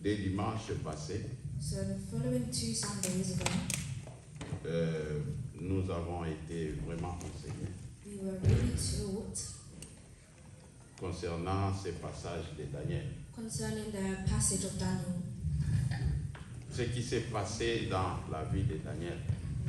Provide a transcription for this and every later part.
les dimanches passés, So the following 2 Sundays ago, nous avons été vraiment enseignés we were really taught concernant ces passages de Daniel. concerning the passage of Daniel. Ce qui s'est passé dans la vie de Daniel.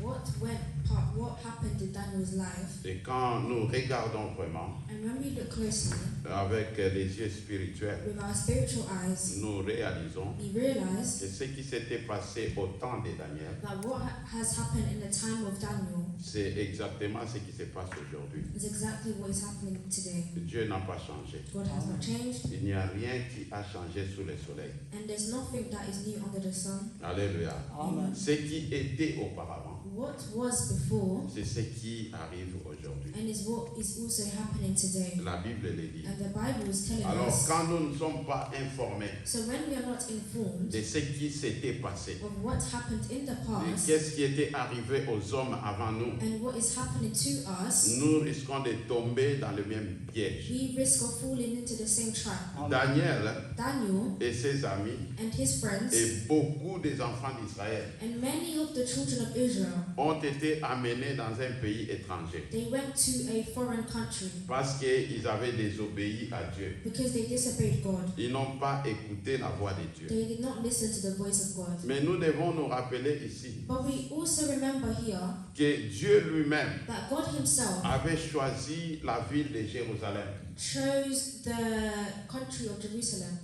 What happened in Daniel's life? Et quand nous regardons vraiment And when we look closely avec les yeux spirituels, with our spiritual eyes, nous réalisons we realize que ce qui s'était passé au temps de Daniel, that what has happened in the time of Daniel c'est exactement ce qui se passe aujourd'hui. is exactly what is happening today. Dieu n'a pas changé. God has not changed, Il n'y a rien qui a changé sous le soleil. and there's nothing that is new under the sun. Alléluia. Amen. Ce qui était auparavant, What was before c'est ce qui arrive aujourd'hui. and is what is also happening today. La Bible le dit. And the Bible is telling Alors, us. quand nous ne sommes pas informés So when we are not informed de ce qui s'était passé, of what happened in the de past qu'est-ce qui était arrivé aux hommes avant nous, and what is happening to us, nous risquons de tomber dans le même piège. we risk of falling into the same trap. Daniel Daniel et ses amis and his friends et beaucoup des enfants d'Israël and many of the children of Israel, ont été amenés dans un pays étranger they went to a foreign country parce qu'ils avaient désobéi à Dieu. because they disobeyed God. Ils n'ont pas écouté la voix de Dieu. They did not listen to the voice of God. Mais nous devons nous rappeler ici But we also remember here que Dieu lui-même that God himself avait choisi la ville de Jérusalem chose the country of Jerusalem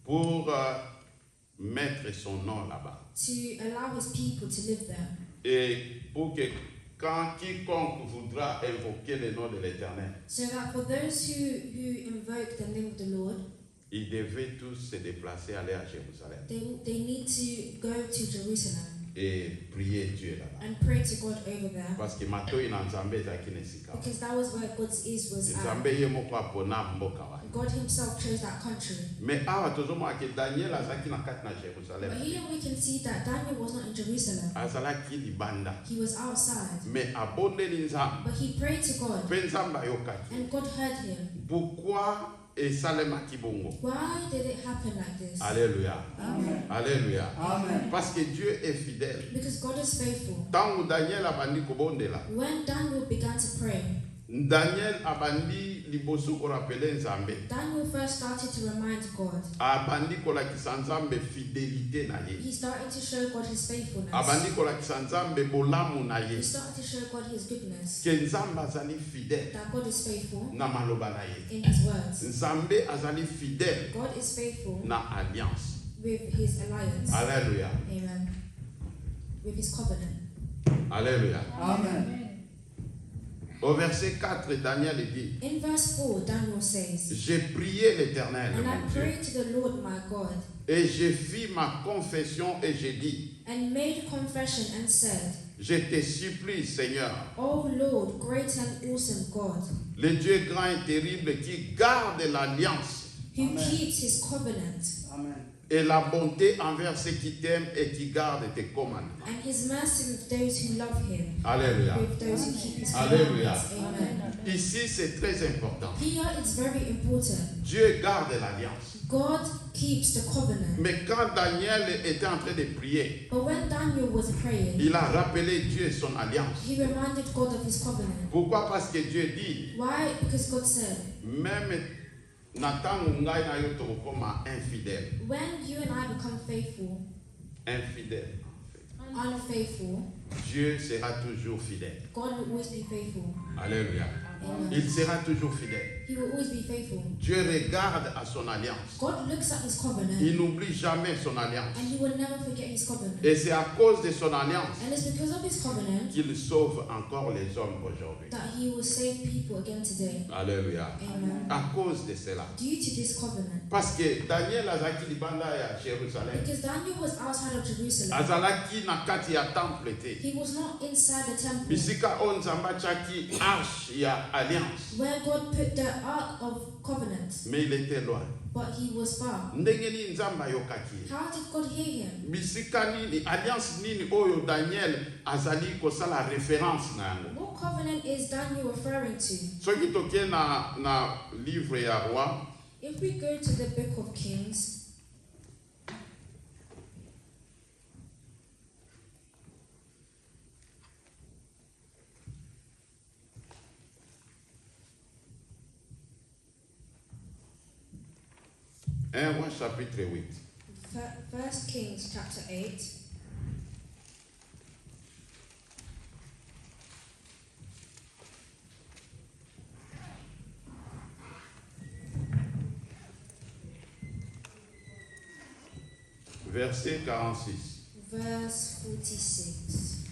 pour mettre son nom là-bas. to allow his people to live there. Et pour que quand quiconque voudra invoquer le nom de l'Éternel, So that for those who invoke the name of the Lord, ils devaient tous se déplacer, aller à Jérusalem they need to go to Jerusalem et prier Dieu là-bas. and pray to God over there, Parce que matoi na nzambe ezalaki na esika. because that was where God's ease was at. Nzambe ye moko apona mboka wana. God himself chose that country. Mais awa tozomona ke Daniel azalaki na kati na But Jérusalem. here we can see that Daniel was not in Jerusalem. Azalaki libanda. He was outside. Mais abondeli nzambe. But he prayed to God Mpe nzambe ayokaki. and God heard him. Pourquoi esalemaki bongo? Why did it happen like this? Alléluia. Amen. Alléluia. Amen. Parce que Dieu est fidèle. Because God is faithful. Tangu Daniel abandi kobondela. When Daniel began to pray, Daniel abandi liboso korapele nzambe. Daniel first started to remind God. Abandi kolakisa nzambe fidélité na ye. He started to show God his faithfulness. Abandi kolakisa nzambe bolamu na He ye. started to show God his goodness. Ke nzambe azali fidèle That God is faithful na maloba na ye. in his words. Nzambe azali fidèle God is faithful na alliance. with his alliance. Alléluia. Amen. With his covenant. Alléluia. Amen. Au verset 4, Daniel dit, In verse 4, Daniel says, j'ai prié l'Éternel, And mon I Dieu, prayed to the Lord my God, et j'ai fait ma confession et j'ai dit, and made confession and said, je te supplie, Seigneur, O Lord, great and awesome God, le Dieu grand et terrible qui garde l'alliance who Amen. keeps his covenant Amen. et la bonté envers ceux qui t'aiment et qui gardent tes commandements. and his mercy with those who love him, Alléluia. with those who keep his Alléluia. commandments. Amen. Ici, c'est très important. Here it's very important. Dieu garde l'alliance. God keeps the covenant. Mais quand Daniel était en train de prier, But when Daniel was praying, il a rappelé Dieu son alliance. he reminded God of his covenant. Pourquoi? Parce que Dieu dit, Why? Because God said, même na ntango ngai na yo tokokoma infidèle. when you and I become faithful, Infidèle. unfaithful, Dieu sera toujours fidèle. God will always be faithful. Alléluia. Amen. Il sera toujours fidèle. He will always be faithful. Dieu regarde à son alliance. God looks at his covenant Il n'oublie jamais son alliance. and he will never forget his covenant. Et c'est à cause de son alliance And it's because of his covenant qu'il sauve encore les hommes aujourd'hui. that he will save people again today. Alléluia. Amen. À cause de cela. Due to this covenant. Parce que Daniel azalaki libanda ya Jérusalem. Because Daniel was outside of Jerusalem. Azalaki na kati ya temple te. He was not inside the temple Bisika oyo Nzambe atiaki arche ya alliance. where God put the ark of covenant, Mais il était loin. but he was far. Ndenge nini Nzambe ayokaki? How did God hear him? Bisika nini, alliance nini oyo Daniel azali kosala référence na yango? What covenant is Daniel referring to? Soki tokie na livre ya roi, If we go to the book of Kings, 1 Roi chapitre 8. 1 Kings chapter 8. Verset 46. Verse 46.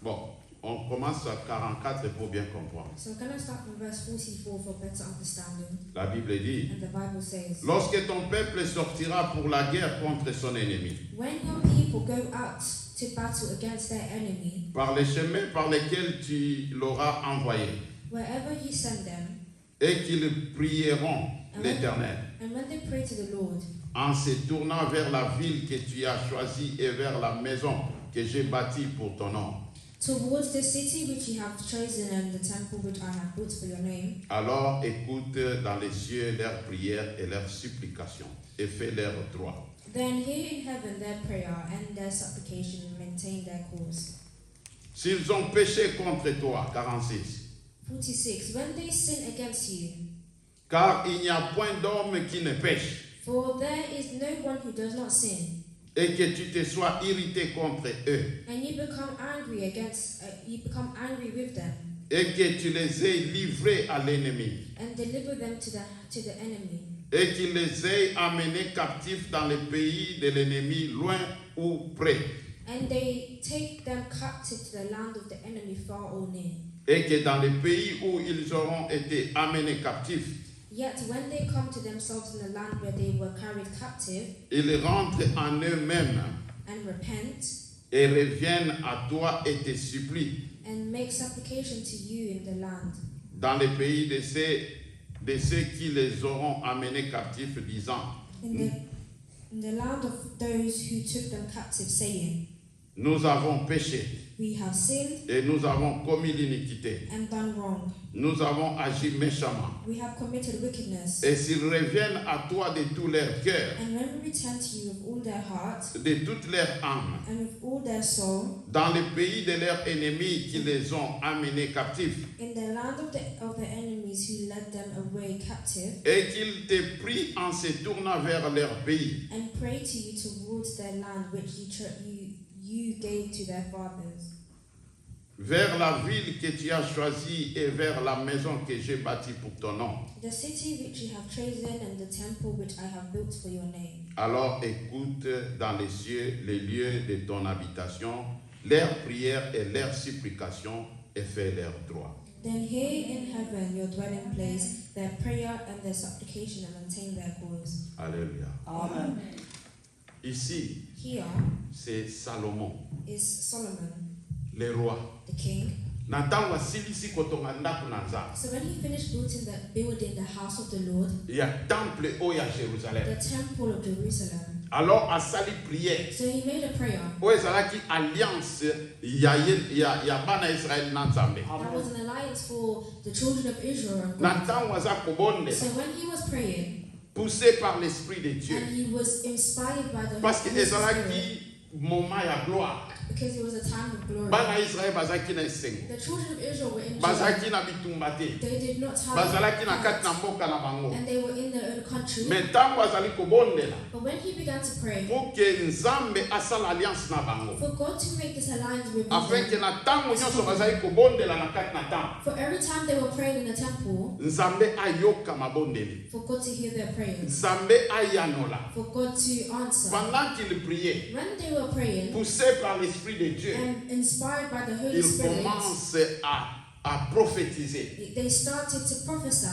Bon, on commence à 44 pour bien comprendre. So I'm going to start from verse 44 for better understanding. La Bible dit, And the Bible says, lorsque ton peuple sortira pour la guerre contre son ennemi, when your people go out to battle against their enemy, par les chemins par lesquels tu l'auras envoyé, wherever you send them, et qu'ils prieront l'Éternel, and when they pray to the Lord, en se tournant vers la ville que tu as choisie et vers la maison que j'ai bâtie pour ton nom, towards the city which you have chosen and the temple which I have built for your name, alors écoute dans les cieux leurs prières et leurs supplications, et fais leur droit. then hear in heaven their prayer and their supplication and maintain their cause. S'ils ont péché contre toi, 46, 46. When they sin against you, car il n'y a point d'homme qui ne pêche, for there is no one who does not sin, et que tu te sois irrité contre eux, and you become angry with them, et que tu les aies livrés à l'ennemi, and deliver them to the enemy, et qu'il les ait amenés captifs dans le pays de l'ennemi, loin ou près, and they take them captive to the land of the enemy, far or near. et que dans le pays où ils auront été amenés captifs, Yet when they come to themselves in the land where they were carried captive, ils rentrent en eux-mêmes and repent, et reviennent à toi et te supplient and make supplication to you in the land, dans le pays de ceux qui les auront amenés captifs, disant, in the land of those who took them captive, saying, nous avons péché we have sinned et nous avons commis l'iniquité. and done wrong. Nous avons agi méchamment. We have committed wickedness. Et s'ils reviennent à toi de tout leur cœur, And when we return to you with all their heart de toute leur âme, and with all their soul, dans le pays de leurs ennemis qui les ont amenés captifs, in the land of the enemies who led them away captive, et qu'ils te prient en se tournant vers leur pays, and pray to you towards their land which you gave to their fathers, vers la ville que tu as choisie et vers la maison que j'ai bâtie pour ton nom. the city which you have chosen and the temple which I have built for your name. Alors écoute dans les cieux les lieux de ton habitation, leurs prières et leurs supplications, et fais leur droit. Then hear in heaven your dwelling place, their prayer and their supplication, and maintain their cause. Alléluia. Amen. Ici, Here c'est Salomon, is Solomon, le roi. the king. Na ntango asilisi kotonga ndako na Nzambe, So when he finished building the house of the Lord, ya temple oyo ya Jérusalem. the temple of Jerusalem, Alors asali prière so he made a prayer. oyo ezalaki alliance ya bana Israel na Nzambe. That was an alliance for the children of Israel and Na God. ntango aza kobondela, So when he was praying, poussé par l'Esprit de Dieu, and he was inspired by the parce que Holy Spirit, ezalaki moment ya gloire, because it was a time of glory. bana Israel bazalaki na esengo, The children of Israel were in joy. bazalaki na bitumba te, They did not have bazalaki na kati na mboka na bango. and they were in their own country. Mais ntango azali kobondela But when he began to pray pour que Nzambe asala alliance na bango, for God to make this alliance with afin que them, na ntango nyonso bazali kobondela na kati na temple, for every time they were praying in the temple, Nzambe ayoka mabondeli, for God to hear their prayers, Nzambe ayanola. for God to answer. Pendant qu'il priait, When they were praying poussé par l'Esprit de Dieu, and inspired by the Holy il Spirit, commence à prophétiser. they started to prophesy.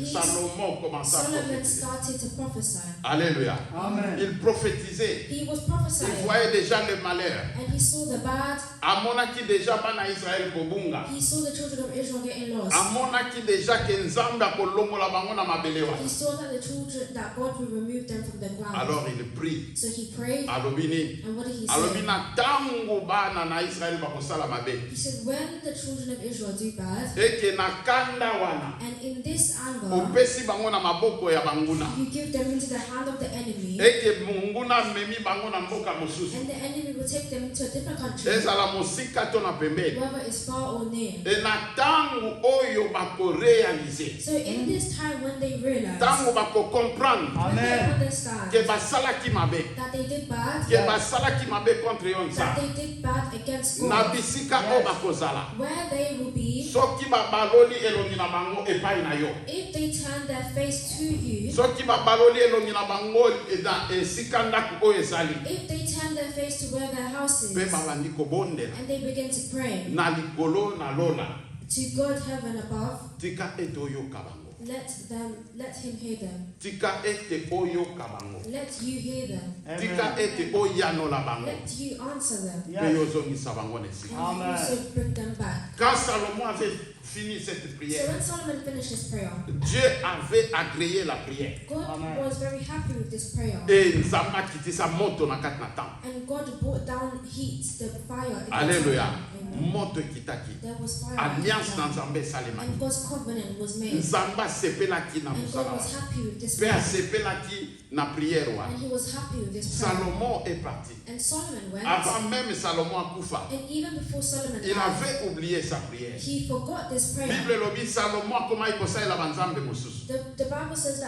Salomon commença à Solomon prophétiser. started to prophesy. Alléluia. Amen. Il prophétisait. He was Il prophesying voyait déjà le malheur. and he saw the bad. Amonaki déjà bana Israël kobunga. He saw the children of Israel getting lost. Amonaki déjà que Nzambe akolongola bango na mabele He wana. saw that God would remove them from the ground. Alors il prie. So he prayed, Alobi nini? and what did he Alobi say? na tango bana na Israël bakosala mabe. He said, when the children children of Israel do bad, et que na kanda wana and in this anger, opesi bango na maboko ya banguna you give them into the hand of the enemy, et que munguna memi bango na mboka mosusu and the enemy will take them to a different country, ezala mosika to na pembeni whether it's far or near. et na tangu oyo bakorealize So in this time when they realize, tangu bakocomprendre when they Amen. understand ke basalaki mabe that they did bad, ke basalaki mabe contre yo that nzambe they did bad against na God, bisika oyo bakozala where they will be, soki babaloli elongi na bango epai na yo if they turn their face to you, soki babaloli elongi na bango na esika ndako oyo ezali if they turn their face to where their house mpe is, babandi kobondela and they begin to pray na likolo na lola to God heaven above, tika ete oyoka bango let him hear them. tika ete oyoka bango Let you hear them. tika ete oyanola bango Let you answer them. mpe yozongisa bango na esika And you Amen. also bring them back. quand Salomon avait fini cette So prière when Solomon finished his prayer, Dieu avait agréé la prière God Amen. was very happy with this prayer. et nzambe akitisa moto na kati na ntango And God brought down heat, the fire. in the Alléluia. temple. Amen. Moto ekitaki. There was fire. Alliance na And nzambe esalemaki. God's covenant was made. Nzambe asepelaki na And mosala God was wana. happy with this Mpe prayer. asepelaki na prière And wana. he was happy with this prayer. Salomon est parti. And Solomon went. Avant même Salomon akufa, And even before Solomon il died, avait oublié sa prière. he forgot this prayer. Bible lobi Salomon akomaki kosalela banzambe mosusu. The Bible says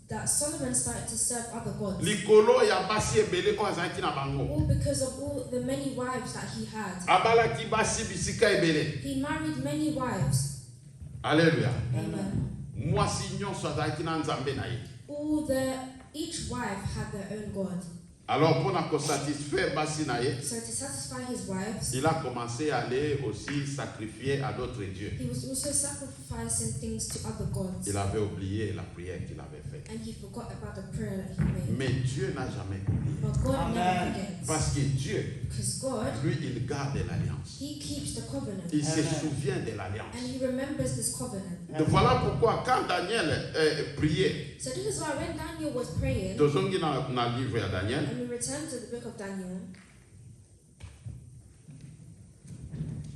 that Solomon started to serve other gods. Likolo ya basi ebele oyo azalaki na bango. All because of all the many wives that he had. Abalaki basi bisika ebele. He married many wives. Alléluia. Amen. Mwasi nyonso azalaki na nzambe na ye. Each wife had their own God. Alors mpona kosatisfaire basi na ye, So to satisfy his wives, il a commencé à aller aussi sacrifier à d'autres dieux. he was also sacrificing things to other gods. Il avait oublié la prière qu'il avait faite. And he forgot about the prayer that he made. Mais Dieu n'a jamais oublié. But God Amen. never forgets. Parce que Dieu, Because God, lui, il garde l'alliance. he keeps the covenant. Il se Amen. souvient de l'alliance. And he remembers this covenant. Donc voilà pourquoi quand Daniel priait, So this is why when Daniel was praying, tozongi na livre ya Daniel, and we return to the book of Daniel,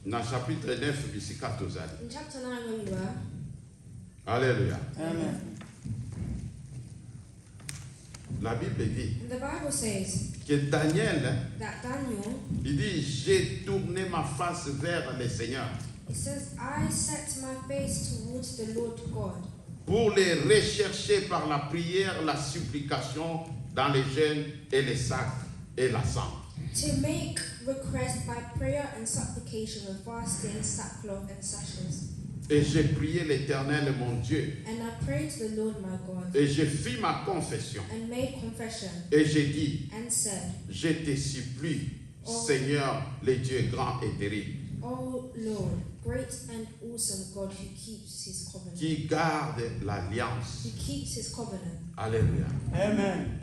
na chapitre 9 bisika tozali. in chapter 9 where we were, Alléluia. Amen. La Bible dit and the Bible says que Daniel, that Daniel, il dit, j'ai tourné ma face vers le Seigneur it says, I set my face towards the Lord God pour les rechercher par la prière, la supplication, dans les jeûnes et les sacs et la cendre. to make request by prayer and supplication with fasting, sackcloth and sashes. Et j'ai prié l'Éternel, mon Dieu, And I prayed to the Lord my God et j'ai fait ma confession. and made confession Et j'ai dit, and said, je te supplie, Seigneur, le Dieu grand et terrible, O Lord, great and awesome God who keeps his covenant. qui garde l'alliance. Who keeps his covenant. Alléluia. Amen.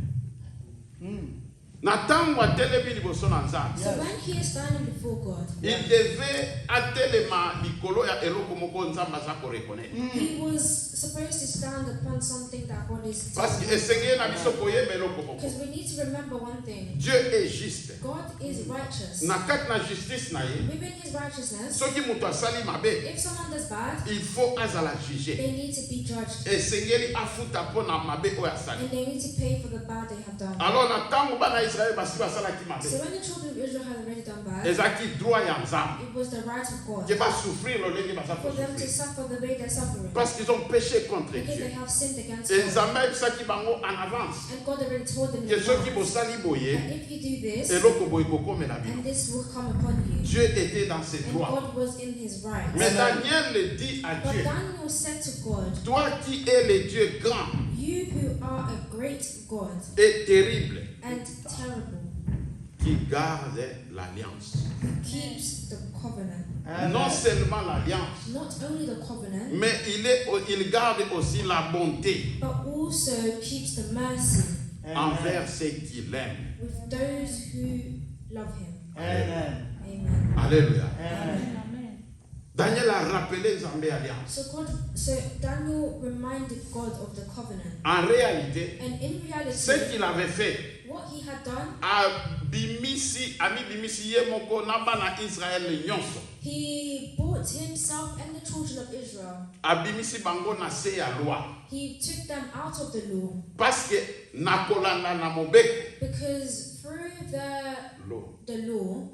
Na ntango atelemi liboso na Nzambe, So when he is standing before God, il devait atelema likolo ya eloko moko Nzambe aza korekonaître. he was supposed to stand upon something that God is Parce que telling us. esengeli na biso koyeba eloko moko. Because we need to remember one thing. Dieu est juste. God is righteous. Na kati na justice na ye, Within his righteousness, soki moto asali mabe, if someone does bad, il faut azala juge. they need to be judged. Esengeli afuta mpo na mabe oyo asali. And they need to pay for the bad they have done. Alors na ntango bana Israel basi basalaki mabe, So when the children of Israel had already done bad, ezalaki droit ya Nzambe it was the right of God ke basouffrir lolenge baza for them to kosouffrir. suffer the way they're suffering. Parce qu'ils ont péché contre Because they Dieu. have sinned against Et God. Nzambe ayebisaki bango en avance And God already told them ke in soki advance bosali boye, that if you do this, eloko boye kokomela bino. and this will come upon you. Dieu était dans ses And droits. God was in his right. Mais Daniel le dit à But Dieu, Daniel said to God, toi qui es le Dieu grand you who are a great God et terrible, and terrible, qui garde l'alliance. keeps the covenant. Non seulement l'alliance, Not only the covenant, mais il garde aussi la bonté but also keeps the mercy envers ceux qui l'aiment. with those who love him. Amen. Amen. Alléluia. Amen. Daniel a rappelé Zambé alliance. So Daniel reminded God of the covenant. En réalité, And in ce reality, qu'il avait fait, what he had done, abimisi ye moko na bana Israël nyonso. he brought brought himself and the children of Israel. abimisi bango na se ya loi. He took them out of the law. Parce que na kolanda na mobeko Because through the law,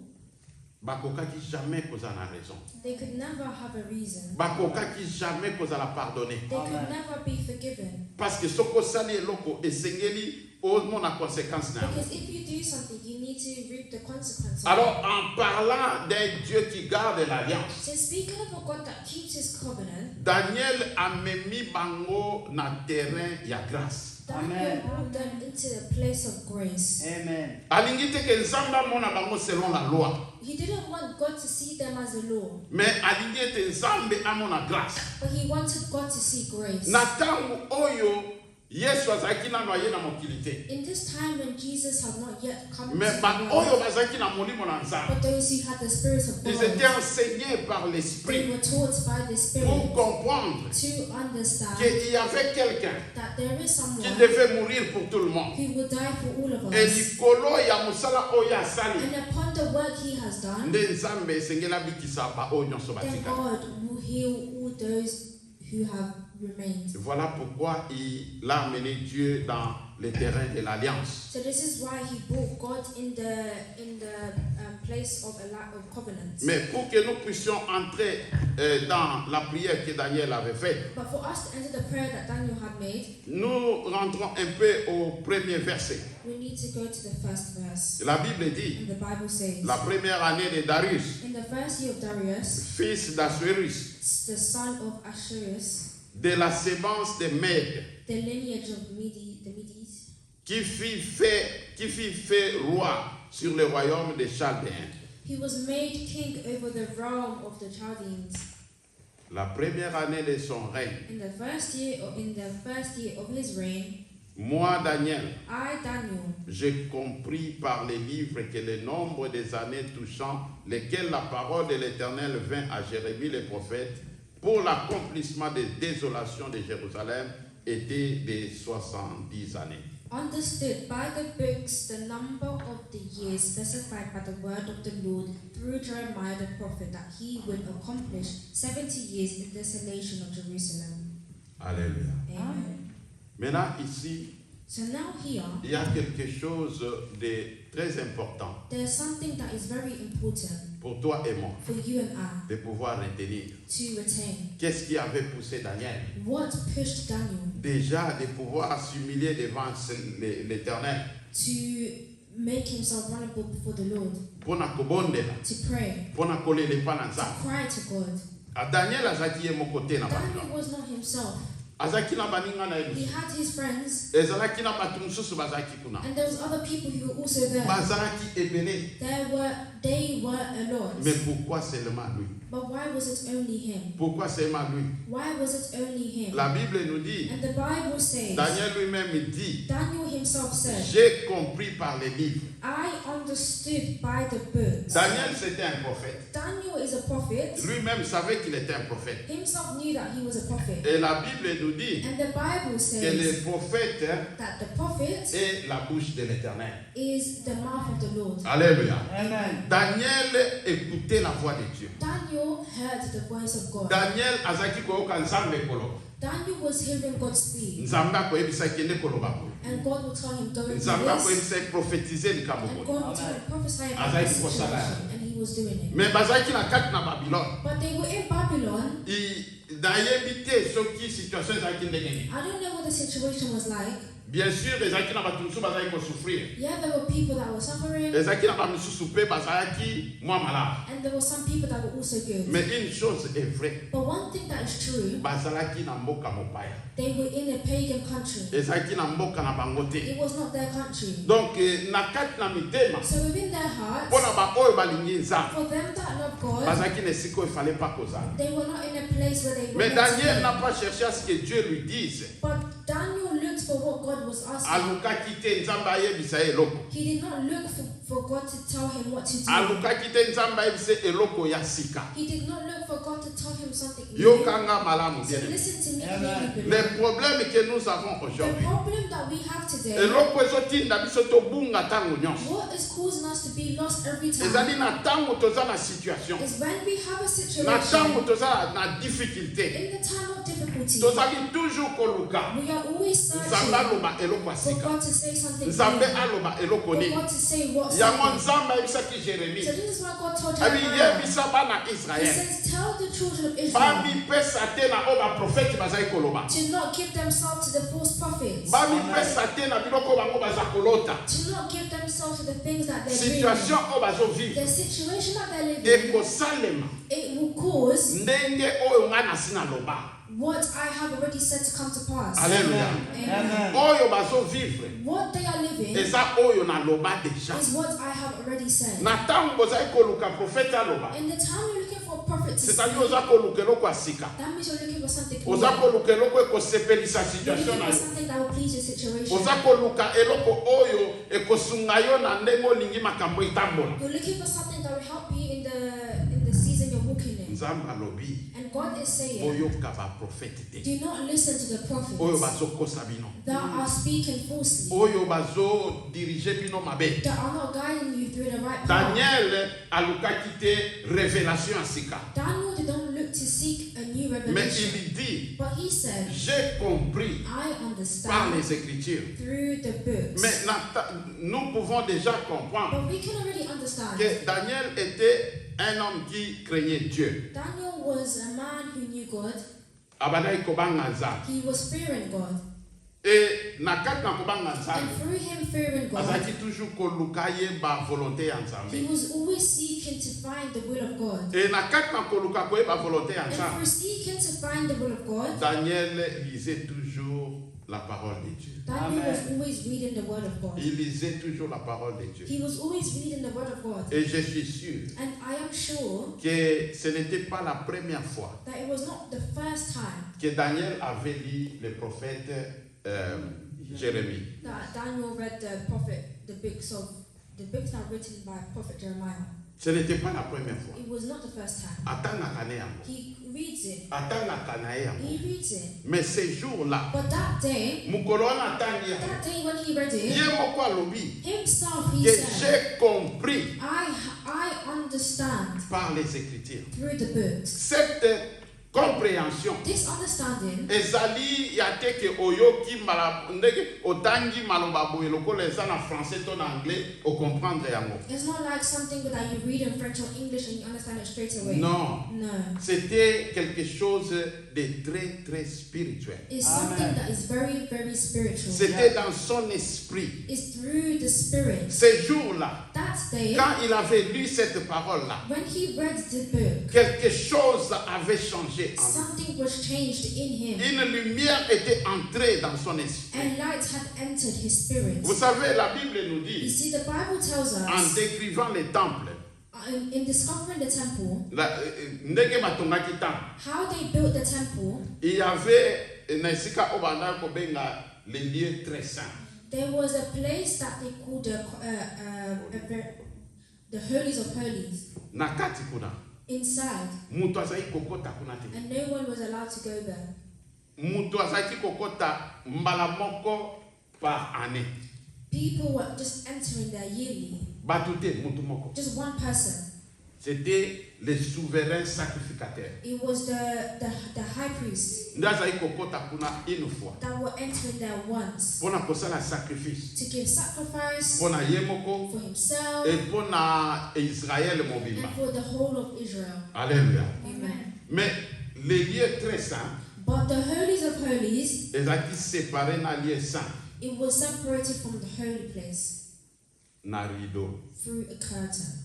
bakokaki jamais kozala na raison. they could never have a reason. Bakokaki jamais kozala pardonner. They could never be forgiven. Parce que soko sali eloko esengeli omona conséquence na yango. Because if you do something, you need to reap the consequences. Alors en parlant d'un Dieu qui garde l'alliance, So speaking of a God that keeps his covenant, Daniel a memi bango na terrain ya grâce. Daniel brought them into the place of grace. Amen. Alingi te ke nzambe amona bango selon la loi, He didn't want God to see them as a law, mais alingi ete nzambe amona grâce. but he wanted God to see grace. Na ntango oyo Yesu azalaki nano aye na mokili te, In this time when Jesus had not yet come mais to ba the oyo world, bazalaki na molimo na nzambe, but those who had the Spirit of ils étaient God, enseignés par they l'esprit were taught by the pour Spirit comprendre to understand qu'il y avait quelqu'un that there is qui someone devait mourir pour tout le monde. who will die for all of Et us. likolo ya mosala oyo asali, And upon the work he has done, nde nzambe esengeli abikisa ba oyo nyonso then batika. God will heal all those who have remained. Voilà pourquoi il a amené Dieu dans les terrains de l'alliance. So this is why he brought God in the place of covenant. Mais pour que nous puissions entrer dans la prière que Daniel avait faite, But for us to enter the prayer that Daniel had made, nous rentrons un peu au premier verset. we need to go to the first verse. La Bible dit, And the Bible says, la première année de Darius, in the first year of Darius, fils d'Assuérus, the son of Ashurus, de la sémence des Mèdes, the lineage of the Medes, qui fit fait roi sur le royaume des Chaldéens. he was made king over the realm of the Chaldeans. La première année de son règne, In the first year of his reign, moi, Daniel, I, Daniel, j'ai compris par les livres que le nombre des années touchant lesquelles la parole de l'Éternel vint à Jérémie le prophète pour l'accomplissement des désolations de Jérusalem était de 70 années. understood by the books the number of the years specified by the word of the Lord through Jeremiah the prophet, that he would accomplish 70 years in desolation of Jerusalem. Alléluia. Amen. Maintenant, ici, So now here, il y a quelque chose de très important there's something that is very important pour toi et moi for you and I de pouvoir retenir. to retain. Qu'est-ce qui avait poussé Daniel? What pushed Daniel Déjà de pouvoir s'humilier devant l'Éternel. to make himself vulnerable before the Lord, Pona kobondela, to pray, pona kolelepa na to nzambe. cry to God. A Daniel azaki ye moko te na bato. Daniel was not himself. Azaki na baninga na He ye. had his friends, Ezalaki na bato mosusu bazalaki kuna. and there was other people who were also there. Bazalaki ebele. They were a lot. Mais pourquoi seulement lui? But why was it only him? Pourquoi seulement lui? Why was it only him? La Bible nous dit, And the Bible says, Daniel lui-même dit, Daniel himself said, j'ai compris par les livres. I understood by the books. Daniel c'était un prophète. Daniel is a prophet. Lui-même savait qu'il était un prophète. Himself knew that he was a prophet. Et la Bible nous dit And the Bible que says le prophète that the prophet est la bouche de l'Éternel. is the mouth of the Lord. Alléluia. Amen. Daniel écoutait la voix de Dieu. Daniel heard the voice of God. Daniel azaki koyoka nzambe koloba. Daniel was hearing God speak. Nzambe akoyebisa kende koloba boye. And God will tell him, go and do Nzambe this. akoyebisa prophétiser likambo And boye. God will tell him, prophesy about Azali this kosala. situation. And he was doing it. Mais bazalaki na kati na Babylone. But they were in Babylon. Nayebi te soki situation ezalaki ndenge nini. I don't know what the situation was like. Bien sûr ezalaki na bato mosusu bazalaki kosouffrir. Yeah, there were people that were suffering. Ezalaki na bamisusu mpe bazalaki mwa malamu. And there were some people that were also good. Mais une chose est vraie. But one thing that is true, Bazalaki na mboka mopaya. they were in a pagan country. Ezalaki na mboka na bango te. It was not their country. Donc na kati na mitema So within their hearts, mpona baoyo balingi nzambe for them that love God, bazalaki na esika oyo efale pas kozala. they were not in a place where they were Mais meant to Daniel be. n'a pas cherché à ce que Dieu lui dise. But Daniel looked for what God was asking. Alukaki te nzambe ayebisa ye eloko. He did not look God to tell him what to do. alukaki te nzambe ayebise eloko ya sika. He did not look for God to tell him something new. Yokanga malamu So bien. listen to me, Amen. baby. Les problèmes que nous avons The aujourd'hui, problem that we have today, eloko ezotinda biso tobunga ntango nyonso, what is causing us to be lost every ezali time, na ntango toza na situation, is when we have a na situation, ntango toza na difficulté, in the time of difficulty, tozali toujours koluka we are always nzambe searching aloba eloko ya for sika, God to say something nzambe new, aloba eloko for nini. God to say what Yango something. nzambe ayebisaki So Jérémie, this is why God told abi Jeremiah. yebisa bana He Israel, says, tell the children of Israel bamipesa te na oyo baprofeti bazali koloba, to not give themselves to the false prophets, bamipesa te na biloko bango baza kolota, to not give themselves to the things that they're doing. situation oyo bazovivre The situation that they're living, ekosalema it will cause ndenge oyo ngai nasi naloba. what I have already said to come to pass. Alléluia. Amen. Oyo bazovivre What they are living eza oyo naloba deja. is what I have already said. Na ntango bozali koluka profete aloba, In the time you're looking for a prophet to c'est-à-dire speak, oza koluka eloko ya sika, that means you're looking for something new. oza koluka eloko ekosepelisa You're situation looking na for yo, something that will please your situation. oza koluka eloko oyo ekosunga yo na ndenge olingi makambo etambola. You're looking for something that will help you in the season you're walking in. Nzambe alobi And God is saying, oyoka baprofete te, do not listen to the oyo prophets bazokosa bino, that are speaking falsely, oyo bazodirige bino mabe. that are not guiding you through the right path. Daniel alukaki te révélation ya sika, Daniel did not look to seek a new mais revelation, il dit but he said, j'ai compris I par understand les Écritures. through the books. Mais nous pouvons déjà comprendre But we can already understand. que Daniel était un homme qui craignait Dieu. Daniel was a man who knew God. Abadai kobanga nzambe. He was fearing God. Et na kati na kobanga And nzambe, through him fearing God, azalaki toujours koluka yeba volonté ya he nzambe. was always seeking to find the will of God. Et na kati na koluka koyeba volonté ya And nzambe, through seeking to find the will of God, Daniel lisait toujours la parole de Dieu. Daniel was always reading the word of God. Il lisait toujours la parole de Dieu. He was always reading the word of God. Et je suis sûr And I am sure que ce n'était pas la première fois that it was not the first time que Daniel avait lu le prophète Jérémie. that Daniel read the books that are written by Prophet Jeremiah. Ce n'était pas la première fois. It was not the first time. Atangaka ne yango. He reads it. Atangaka na ye yango. He reads it. Mais ce jour-là, But that day mokolo wana atangi yango, when he read it, ye moko alobi himself he que said, j'ai compris I understand par les Écritures. through the books. Cette compréhension This understanding ezali ya te ke oyoki ndenge otangi maloba boye lokola eza na français to na anglais ocomprendre yango. is not like something that you read in French or English and you understand it straight away. Non, No. c'était quelque chose de très très spirituel. It's something that is very, very spiritual. C'était dans son esprit. It's through the Spirit. Ce jour-là, That day, quand il avait lu cette parole-là, when he read the book, quelque chose avait changé en lui. something was changed in him. Une lumière était entrée dans son esprit. And light had entered his spirit. Vous savez, la Bible nous You dit, see, the Bible tells en us, décrivant les temples, in discovering the temple, ndenge batongaki temple, how they built the temple, il y avait na esika oyo bandaki kobenga les lieux très saints. there was a place that they called the Holies of Holies. Na kati kuna, Inside, mutu azali kokota kuna te. and no one was allowed to go there. Mutu azali kokota mbala moko par année. People were just entering there yearly. Batu te, mutu moko. Just one person. C'était le souverain sacrificateur. It was the high priest Nde azali kokota kuna une fois. that were entering there once Pona kosala sacrifice. to give sacrifice Pona ye moko. for himself Et pona Israël mobimba. and for the whole of Israel. Alléluia. Amen. Mais les lieux très saints, But the Holies of Holies, ezalaki séparé na lieu saint it was separated from the holy place na rideau. through a curtain.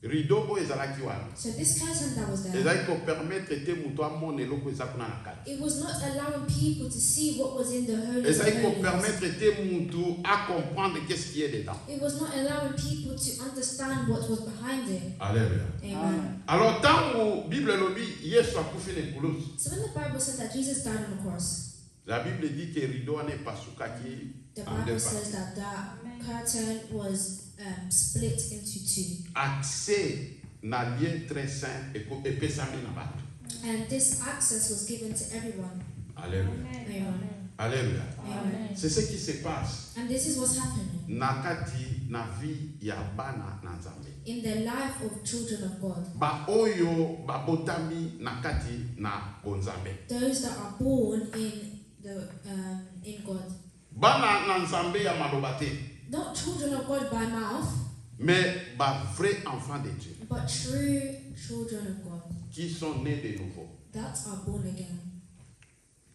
Rideau oyo ezalaki wana. So this curtain that was there, Ezalaki kopermettre te mutu amona eloko eza kuna na kati. it was not allowing people to see what was in the Holies of Ezalaki Holies. kopermettre te mutu à comprendre qu'est-ce qui est dedans. It was not allowing people to understand what was behind it. Alléluia. Amen. Alors ntango Bible elobi Yesu akufi na ekulusu, So when the Bible said that Jesus died on the cross, la Bible dit que rideau wana epasukaki the en deux Bible says parties. that that curtain was split into two. Accès na lien très saint et pesami na bato. And this access was given to everyone. Alléluia. Amen. Alléluia. Amen. C'est ce qui se passe And this is what's happening na kati na vie ya bana na Nzambe. in the life of children of God. Ba oyo babotami na kati na Nzambe. Those that are born in God. Bana na Nzambe ya maloba te, Not children of God by mouth, mais ba vrai enfant de Dieu but true children of God qui sont nés de nouveau, that are born again,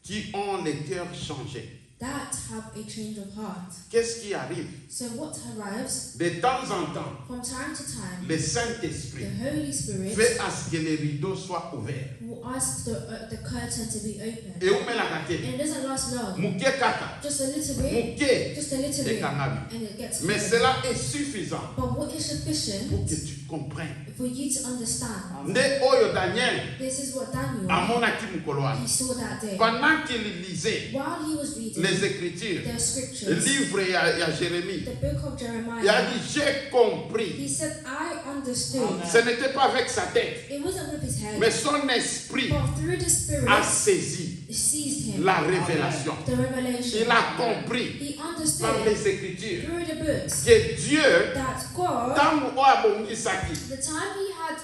qui ont le cœur changé. that have a change of heart. Qu'est-ce qui arrive? So what arrives De temps en temps, from time to time, le the Saint-Esprit Holy Spirit fait à ce que les rideaux soient ouverts. will ask the curtain to be open. Et où met la kate? And it doesn't last long, Muke kaka, just a little bit, muke just a little et bit, kangabi. and it gets Mais full. cela est suffisant But what is pour sufficient que tu comprennes. for you to understand? Nde oyo Daniel This is what Daniel, amonaki mukolo he wana. saw that day. Pendant qu'il lisait While he was reading les Écritures, the le scriptures, livre ya Jérémie, the book of il a Jeremiah, dit j'ai compris. he said, I understood. Ce n'était pas avec sa tête, It wasn't with his head, mais son esprit but through the Spirit, a saisi seized him, la révélation. the revelation. Il a compris He par understood les Écritures through the books que Dieu, that God, tant oyo abongisaki, the time he had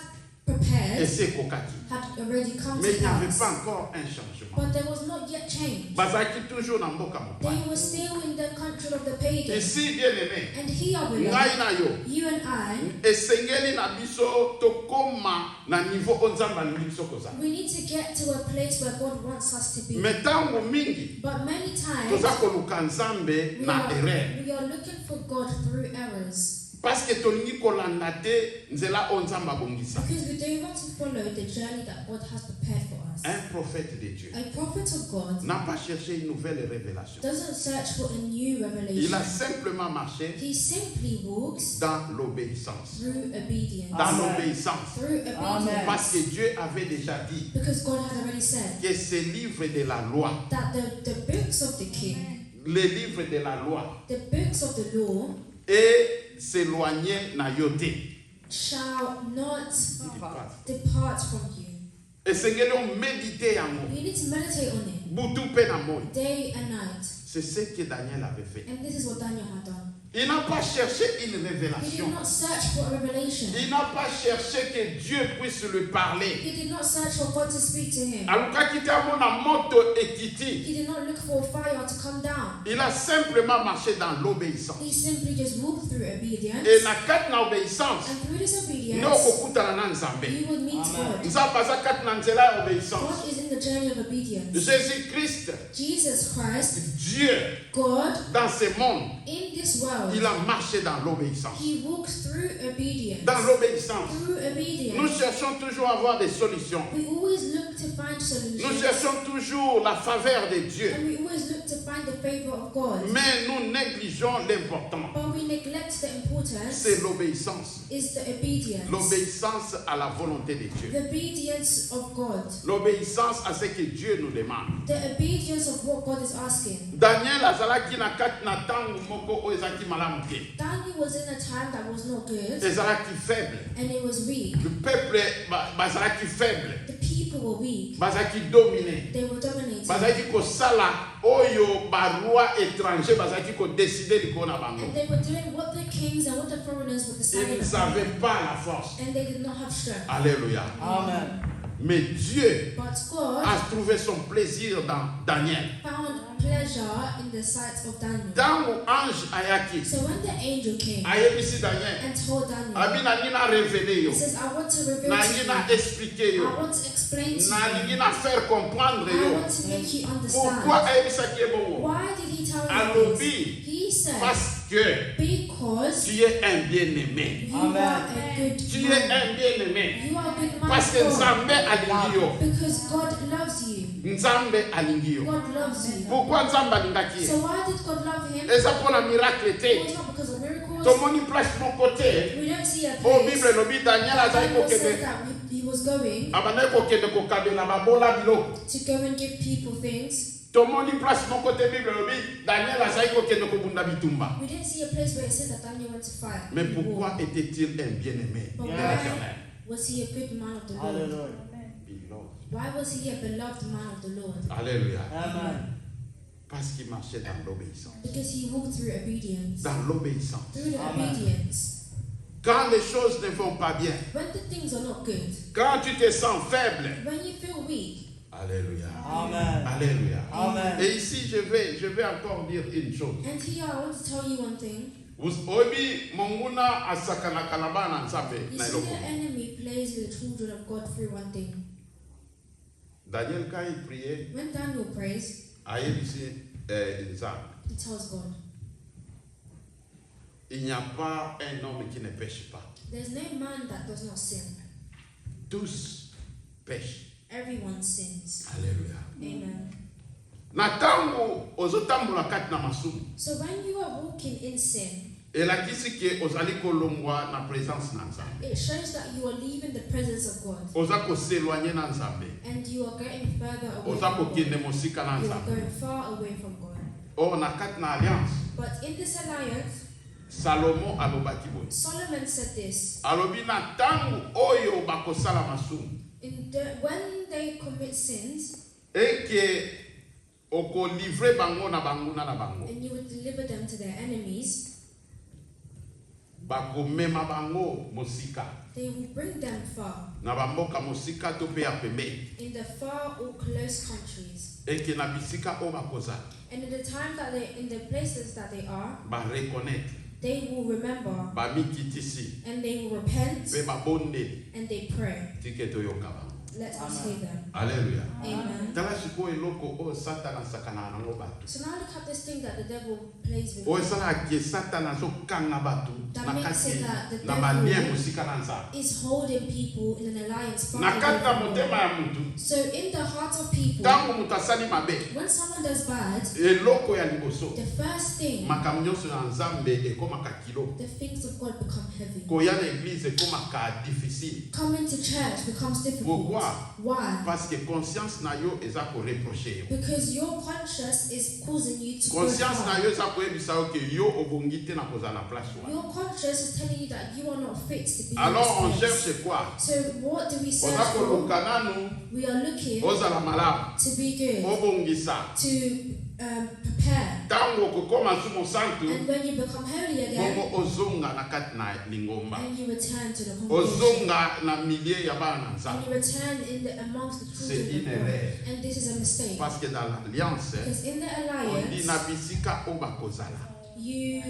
prepared, ese kokaki. had already come Mais to il n'y avait pass. pas encore un changement. But there was not yet change. Bazaki toujours na mboka mopaya. They were still in the country of the pagans. Ici, bien aimé, And here, ngai beloved, na yo, you and I, esengeli na biso tokoma na niveau oyo Nzambe alingi biso kozala. we need to get to a place where God wants us to be. Mais ntango mingi But many times, toza koluka Nzambe na erreur. we are looking for God through errors. Parce que tolingi kolanda te nzela oyo Nzambe abongisa. Because we don't want to follow the journey that God has prepared for us. Un prophète de Dieu A prophet of God n'a pas cherché une nouvelle révélation. doesn't search for a new Il revelation. a simplement marché He simply walks dans l'obéissance. through obedience. Dans l'obéissance. Through obedience. Parce que Dieu avait déjà dit Because God had already said que ces livres de la loi, that the books of the king, les livres de la loi, the books of the law, et s'éloigner na yote. shall not depart from you. Esengeli o méditer yango. You need to meditate on it Butu pe na moi. day and night. C'est ce que Daniel avait fait. And this is what Daniel had done. Il n'a pas cherché une He did révélation. not search for a revelation. Il n'a pas cherché que Dieu puisse lui parler. He did not search for God to speak to him. Alukaki te amona moto ekiti. He did not look for fire to come down. Il a simplement marché dans l'obéissance. He simply just walked through obedience. Et na kati na obéissance, And through this nde obedience, okokutana na Nzambe. you would meet God. Nzambe aza kati na nzela ya obéissance. God is in the journey of obedience. Jésus-Christ, Jesus Christ, Dieu, God, dans ce monde, in this world, il a marché dans l'obéissance. he walks through obedience. Dans l'obéissance, Through nous obedience, cherchons toujours à avoir des solutions. we always look to find Nous solutions. cherchons toujours la faveur de Dieu. And we always look to find the favor of God. Mais nous négligeons l'important. But we neglect the importance C'est l'obéissance. is the obedience. L'obéissance à la volonté de Dieu. The obedience of God. L'obéissance à ce que Dieu nous demande. The obedience of what God is asking. Daniel azalaki na kati na ntango moko oyo ezalaki malamu te. Daniel was in a time that was not good Ezalaki faible. and it was weak. Le peuple bazalaki faible. The people were weak. Bazalaki dominé. They were dominated. Bazalaki kosala oyo baroi étranger bazalaki kodécider likolo na bango. And they were doing what the kings and what the foreigners were Ils deciding ne upon. savaient pas la force. And they did not have strength. Alléluia. Amen. Mais Dieu But God a trouvé son plaisir dans Daniel. found pleasure in the sight of Daniel. Ntango ange ayaki, So when the angel came ayebisi Daniel, and told Daniel, abi nangi na révéler yo, he says, I want to reveal nangi na to you, expliquer I yo, want to explain to nalingi you, na faire comprendre I yo. want to make you Pourquoi understand. ayebisaki ye bongo? Why did he tell you Alobi, this? He said, parce que because tu es un bien-aimé. you Amen. are a good Tu es man. un bien-aimé. You are a good man Parce que of God. Nzambe alingi yo. Because God loves you. Nzambe alingi yo. God loves you. Pourquoi Nzambe alingaki So ye? why did God love him? Eza mpona miracle It te. was not because of miracles. Tomoni place moko te. We don't see a O place Bible elobi Daniel that azali Daniel said kokende. that he was going Abandaki kokende kokabela babola biloko. to go and give people things. tomoni place mon côté Bible lobi Daniel azali kokende kobunda bitumba. We didn't see a place where it said that Daniel went to fight. Mais pourquoi était-il un bien-aimé de l'Éternel? Was he a good man of the Lord? Hallelujah. Why was he a beloved man of the Lord? Alléluia. Amen. Parce qu'il marchait dans l'obéissance. Because he walked through obedience. Dans l'obéissance. Through the Amen. obedience. Quand les choses ne vont pas bien, When the things are not good, quand tu te sens faible, when you feel weak, Alléluia. Amen. Alléluia. Amen. Et ici, je vais encore dire une chose. and here I want to tell you one thing. Obi monguna asakana kalabana nsabe You na see, iloko. the enemy plays with the children of God through one thing. Daniel quand il priait, When Daniel prays, ayebisi nzambe. he tells God, Il n'y a pas un homme qui ne pêche pas. there's no man that does not sin. Tous pêchent. Everyone sins. Alléluia. Amen. Na tango ozotambola kati na masumu. So when you are walking in sin, Elakisi ke ozali kolongwa na présence na nzambe. it shows that you are leaving the presence of God Oza koseloigner na nzambe. and you are getting further away Oza from God. kokende mosika na You are nzambe. going far away from God. Or na kati na alliance, But in this alliance, Salomon alobaki boye. Solomon said this. Alobi na tango oyo bakosala masumu. When they commit sins, Eke okolivre bango na banguna na bango. and you would deliver them to their enemies, Bakomema bango mosika. they will bring them far, Na bamboka mosika to pe ya pembeni. in the far or close countries. Eke na bisika o bakozala. And in the time that they, in the places that they are, Ba reconnaître. they will remember Ba mikitisi. and they will repent Pe babonde. and they pray. Tike to yokaba. Let us hear them. Alléluia. Amen. Tala siko eloko o satana sakana nango batu. So now look at this thing that the devil plays with. O esala ke satana so kanga batu. That Na makes kati it that the na devil balien mosika na nzambe. is holding people in an alliance. far Na away kati na from motema God. ya mutu. So in the heart of people, Tango mutu asali mabe. when someone does bad, Eloko ya liboso. the first thing, Makambo nyonso ya nzambe ekomaka kilo. the things of God become heavy. Koya na église ekomaka difficile. Coming to church becomes difficult. Pourquoi? Why? Parce que conscience na yo eza ko reprocher yo. Because your conscience is causing you to go Conscience na far. yo eza koyebisa yo ke yo obongi te na kozala na place wana. Your conscience is telling you that you are not fit to be Alors on in this place. cherche quoi? So what do we search Oza for? koluka nanu We are looking ozala malamu. to be good, Obongisa. to prepare. Tango okokoma nsumo santu. And when you become holy again, Bongo ozonga na kati na lingomba. and you return to the congregation, Ozonga na milieu ya bana and nzambe. you return in the, amongst the C'est children une of God. erreur. And this is a mistake. Parce que dans l'alliance, Because in the on dit na alliance, bisika o bakozala. you,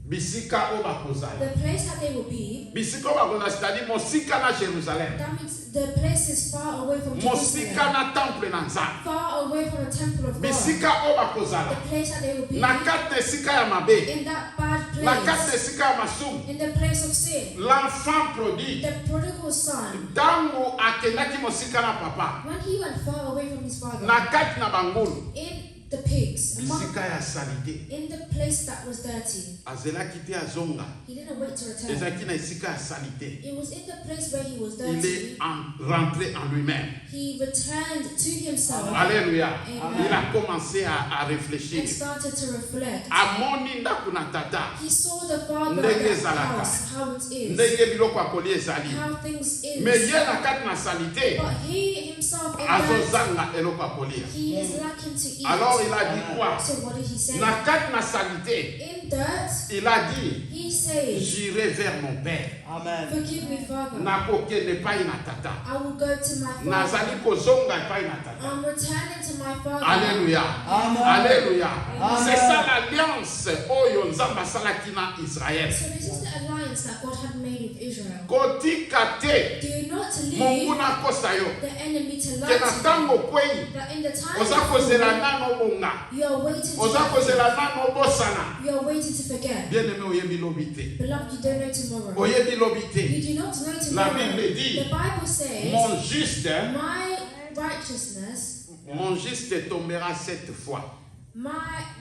Bisika o bakozala. the place that they will be, Bisika o bakozala, c'est-à-dire mosika na Jérusalem. that means the place is far away from Mosika Jerusalem, na temple na nzambe. far away from the temple of God. Bisika o The bakozala. place that they will be Na kati na esika ya mabe. in that bad Na kati na place, esika ya masumu. in the place of sin. L'enfant prodigue. The prodigal son, Tango akendaki mosika na papa. when he went far away from his father, Na kati na bangulu. in the pigs, Bisika ya salite. in the place that was dirty, Azelaki te azonga. he didn't wait to return. Ezaki na esika ya salite. It was in the place where he was Il est dirty. rentré en lui-même. He returned to himself Alléluia. Amen. Il a commencé à and réfléchir. started to reflect. Amoni ndaku na tata. He saw the father Ndenge at the ezalaka. house, how it is, Ndenge biloko akoli ezali. how things Mais is. ye na kati na salite. But he himself, in that, Azozanga eloko akolia. he is lacking to eat. Alors il a dit quoi? So what did he say? Na kati na salite. In dirt, Il a dit, he says, j'irai vers mon père. Amen. forgive me, Father. Nakokende epai na tata. I will go to my father. Nazali kozonga epai na tata. I'm returning to my father. Alléluia. Amen. Alléluia. Amen. C'est ça l'alliance oyo nzambe asalaki na Israël. So this is the alliance that God had made with Israel. Kotika te Do not leave monguna kosa yo. the enemy to lie Ke na to you. ntango kwei That in the time oza of kozela need, nano bonga. you are waiting to Oza forget. kozela nano bosana. You are waiting to forget. Bien-aimé oyebi lobi te. Beloved, you don't know tomorrow. Oyebi lobi te. You do not know La tomorrow. Bible dit, The Bible says, mon juste, my righteousness, mon juste tombera 7 fois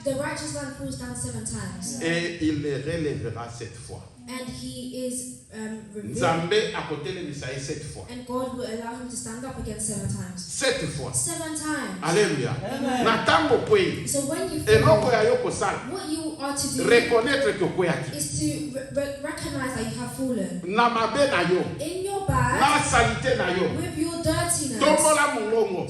the righteous man falls down 7 times. et il les relèvera 7 fois. and he is revealed. Nzambe akotelemisa ye 7 fois. And God will allow him to stand up again 7 times. 7 fois. 7 times. Alléluia. Na tango kwei. So when you Eloko fail, ya yo kosala. what you are to do Reconnaître que kweyaki. is to recognize that you have fallen. Na mabe na yo. In your bad, Na salite na yo. with your dirtiness, Tombola mongongo.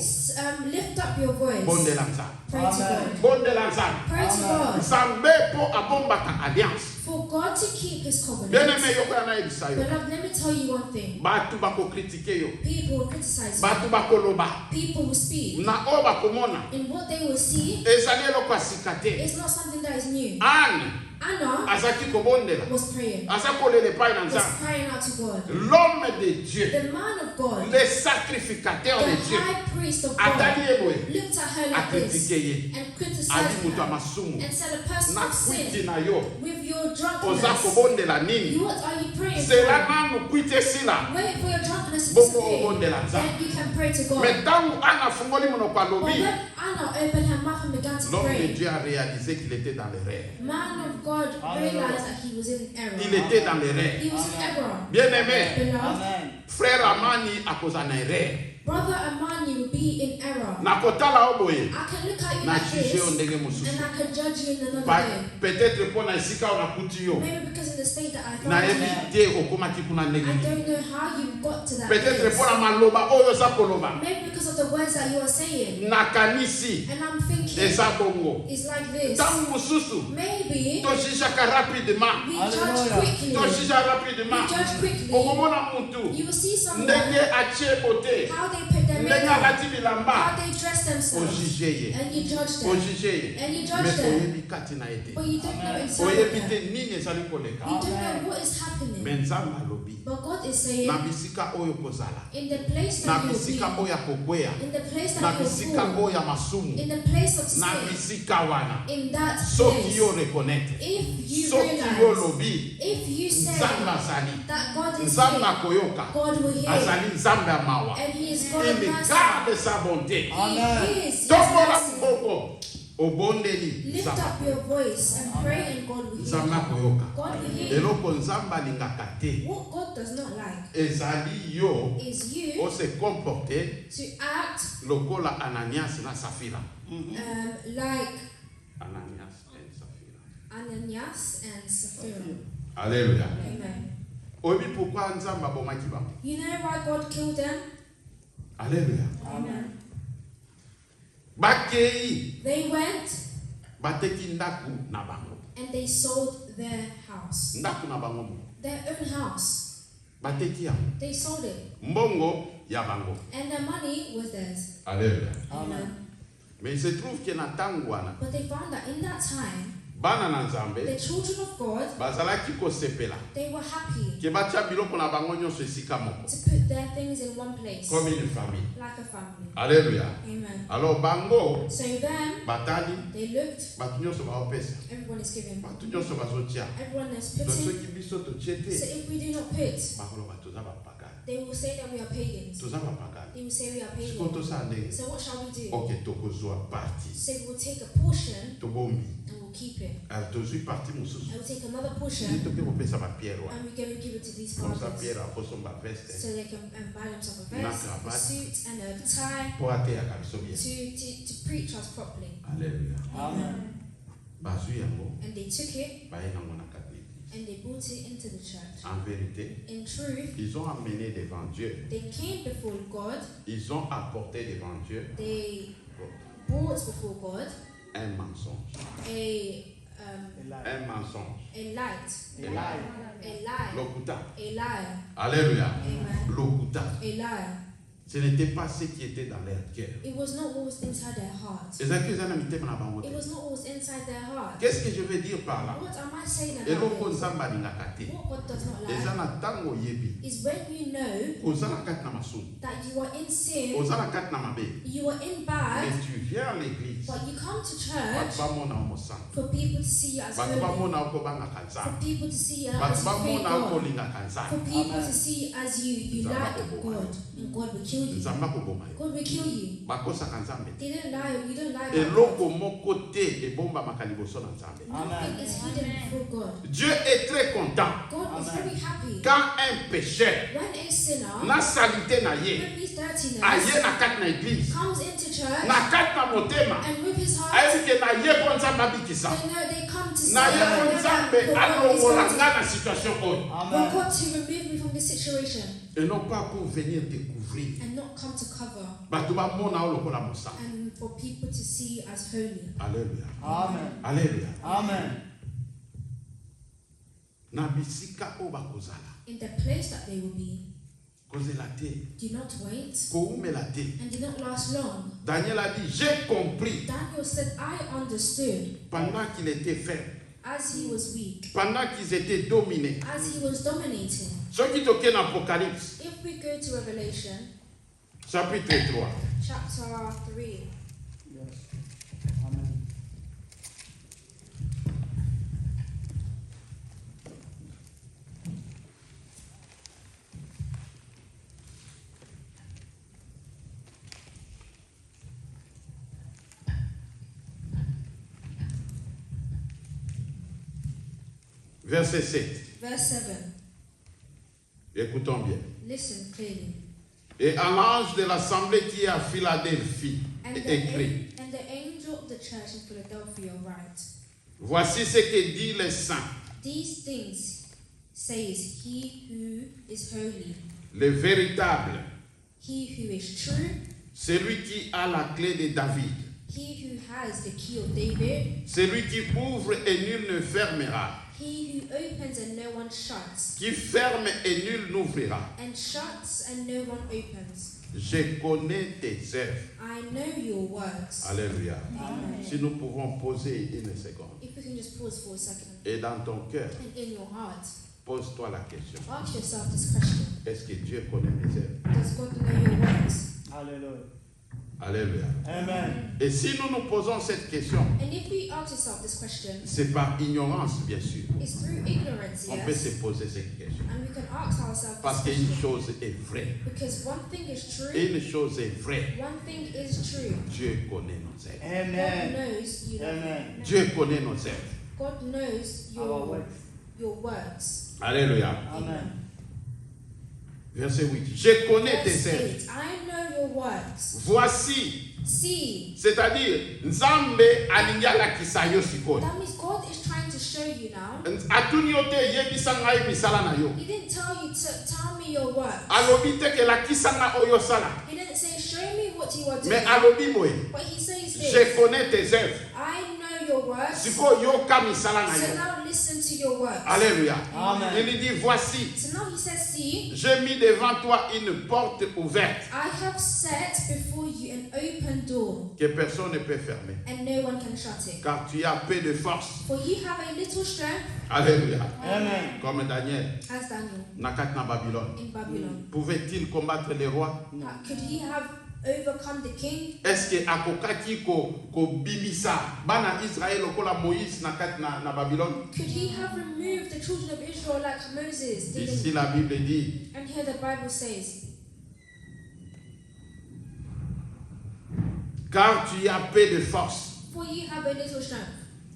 lift up your voice. Bondela Nzambe. Pray to God. Bondela Nzambe. Pray to God. Nzambe po abombaka alliance. For God to keep his Bien covenant. aimé yo kwa na ebisa yo. Beloved, let me tell you one thing. Batu bako kritike yo. People will criticize you. Batu bako loba. People will speak. Na o bakomona. In what they will see, Ezali eloko asikate. it's not something that is new. Anne Anna azaki kobondela. was praying. Aza kolele pai na Was Nzambe. crying out to God. L'homme de Dieu. The man of God, Le sacrificateur the de Dieu. high priest of Atali God, eboye. looked at her like this Akritike ye. and Adi criticized mutu her amasumu. and said, a person Na of kwiti sin na yo. with your Oza drunkenness. kobondela nini? What are you praying Sela for? nanu kwite sila. Wait for your drunkenness to Bongo disappear. obondela Nzambe. Then you can pray to God. Mais tangu Anna fungoli monoko But alobi. when Anna opened her mouth and began to L'homme de pray, Dieu a réalisé qu'il était dans l'erreur. man of God realized that he was in error. Il était dans l'erreur. He was in error. Bien aimé, Beloved, frère Amani akoza na erreur. Brother Amani will be in error. Nakotala oboye. I can look at you Na like juge yo this ndenge and mosusu. I can judge you in another way. Peut-être mpo na esika onakuti yo. Maybe because of the state that I found Nayebi you. te okomaki kuna ndenge I nini. don't know how you got to that Peut-être place. mpo na maloba oyo oza koloba. Maybe because of the words that you are saying. Nakanisi And I'm thinking, eza bongo. it's like this. Ntango mosusu Maybe tojijaka rapidement. we judge quickly. Tojija rapidement. We judge quickly. Okomona mutu. You will see someone, Ndenge atie bote. how they put their Ndenge makeup, alati bilamba. how they dress themselves, Ojije ye. and you judge them. Ojije ye. And you judge Mais them. oyebi kati na ye te. But you don't know inside Oyebi them. te nini ezali koleka. You don't know what is happening. Mais Nzambe alobi. But God is saying, Na bisika oyo kozala. in the place Na that you will bisika be, oyo ya kogweya. in the place Na that you will bisika fall, oyo ya masumu. in the place of Na sin, bisika wana. in that Soki place, yo reconnaître. if you Soki yo realize, lobi. if you say Nzambe azali. that God is Nzambe here, akoyoka. God will hear, Azali Nzambe ya mawa. and He is God Il of mercy. garde sa bonté. He is His Tombola mercy. mukoko. Obondeli. Lift up your voice and pray, and God will Nzambe hear. akoyoka. God will hear. Eloko Nzambe alingaka te. What God does not like Ezali yo is you ose comporter to act lokola Ananias na Safira. like Ananias and Safira. Ananias and Sapphira. Alléluia. Amen. Oyebi pourquoi Nzambe abomaki bango? You know why God killed them? Alléluia. Amen. Bakei They went bateki ndaku na bango. and they sold their house, Ndaku na bango mo. their own house. Bateki yango. They sold it, Mbongo ya bango. and their money was theirs. Alléluia. Amen. Mais il se trouve que na tango wana But they found that in that time, bana na Nzambe the children of God, bazalaki kosepela they were happy ke batia biloko na bango nyonso esika moko to put their things in one place, comme une famille. like a family. Alléluia. Amen. Alors bango So then, batali they looked, bato nyonso baopesa everyone is giving, bato nyonso bazotia everyone is to putting. soki biso totie So te if we do not put, bakoloba toza bapagani they will say that we are pagans. toza bapagani They will say we are siko pagans. tosala ndenge So what shall we do? ok tokozwa parti So we'll take a portion tobombi and we'll keep it. tozwi parti mosusu And we'll take another soki portion toke kopesa bapiere wana and we're going to give it to these komsa fathers piere akosomba veste so they can buy themselves a Na vest, a cravate. suit, and a tie mpo ateyaka biso bien to preach us properly. alleluya Amen. bazwi yango And they took it baye nango na kati l'église. and they brought it into the church. En vérité, In truth, ils ont amené devant Dieu, they came before God, ils ont apporté devant Dieu they brought before God un mensonge. Un mensonge. a light, Un lie. a lie, Lokuta. a liar, Alléluia. Amen. Lokuta. a liar. Ce n'était pas ce qui était dans leur cœur. It was not what was inside their heart. It It was not what was inside their heart. Qu'est-ce que je veux dire par là? What am I saying eloko about this? nzambe alingaka te What God does not eza like na ntango oyebi is when you know oza na kati na masumu that you are in sin, oza na kati na mabe you are in mais bad, tu viens à l'église but you come to bato church bamona o mosantu for people to see you as bato holy, bamona okobangaka for nzambe people to see you bato as you fear bamona God, okolingaka for nzambe people to see as you like Nzambe akoboma. God, and God will kill kill you. Nzamba koboma yo. God will kill you. Bakosaka Nzambe. They don't lie. You don't lie about Eloko God. moko te ebomba makaliboso na Nzambe. Nothing is hidden before God. Dieu est très content God is very happy quand un pécheur when a sinner, na salité na ye with his dirtiness, aye na kati na église comes into church na kati na motema and with his heart, ayebi ke na ye mpo Nzambe abikisa they know they come to na ye mpo say, Nzambe for God is alongola going nga to, na situation oyo for God to remove me from this situation et non pas pour venir découvrir and not come to cover bato bamona o lokola mosala. and for people to see as holy. Alléluia. Amen. Alléluia. Amen. Na bisika oyo bakozala In the place that they will be, kozela te do not wait koumela te. and do not last long. Daniel a dit j'ai compris Daniel said, I understood pendant qu'il était faible, as he was weak, pendant qu'ils étaient dominés. as he was dominating. Soki tokei na Apocalypse If we go to Revelation chapitre 3 chapter 3, Yes. Amen. verset 7. verse 7. Écoutons bien. Listen clearly. Et à l'ange de l'assemblée qui est à Philadelphie And écrit, the angel of the church in Philadelphia write, voici ce que dit le saint, these things says he who is holy, le véritable, he who is true, celui qui a la clé de David, he who has the key of David, celui qui ouvre et nul ne fermera, he who opens and no one shuts, qui ferme et nul n'ouvrira. and shuts and no one opens. Je connais tes œuvres. I know your works. Alléluia. Amen. Si nous pouvons poser une seconde. If we can just pause for a second. Et dans ton cœur, And in your heart, pose-toi la question. ask yourself this question. Est-ce que Dieu connaît mes œuvres? Does God know your works? Hallelujah. Alléluia. Amen. Et si nous nous posons cette question, And if we ask yourself this question, c'est par ignorance, bien sûr. it's through ignorance, On peut yes. se poser cette question. And we can ask ourselves Parce this qu'une question. chose est vraie. Because one thing is true, Une chose est vraie. one thing is true. Dieu connaît nos œuvres. God Amen. knows you. Amen. Dieu connaît nos œuvres. God knows Our works. your works. Alléluia. Amen. Verset 8. Je connais Verse tes œuvres. 8, I know your works. Voici. See, C'est-à-dire, Nzambe alingi alakisa yo sikoyo. that means God is trying to show you now. Atuni yo te yebisa ngai misala na yo. He didn't tell you to tell me your works. Alobi te ke lakisa nga oyo sala. He didn't say, show me what you are doing. Mais alobi boye. But he says Je this, connais tes œuvres. I know your works. Sikoyo yoka misala na So yo. now listen to your works. Alléluia. Amen. Il dit voici, So now he says, see, j'ai mis devant toi une porte ouverte I have set before you an open door, que personne ne peut fermer. and no one can shut it. Car tu as peu de force. For you have a little strength, Alléluia. Amen. Comme Daniel, as Daniel nakat na Babylone. in Babylon. Pouvait-il combattre les rois? Could he have overcome the king? Est-ce que akokaki ko bimisa bana Israël okola Moïse nakat na Babylone? Could he have removed the children of Israel like Moses did? Ici la Bible dit, And here the Bible says, car tu as peu de force for you have a little strength,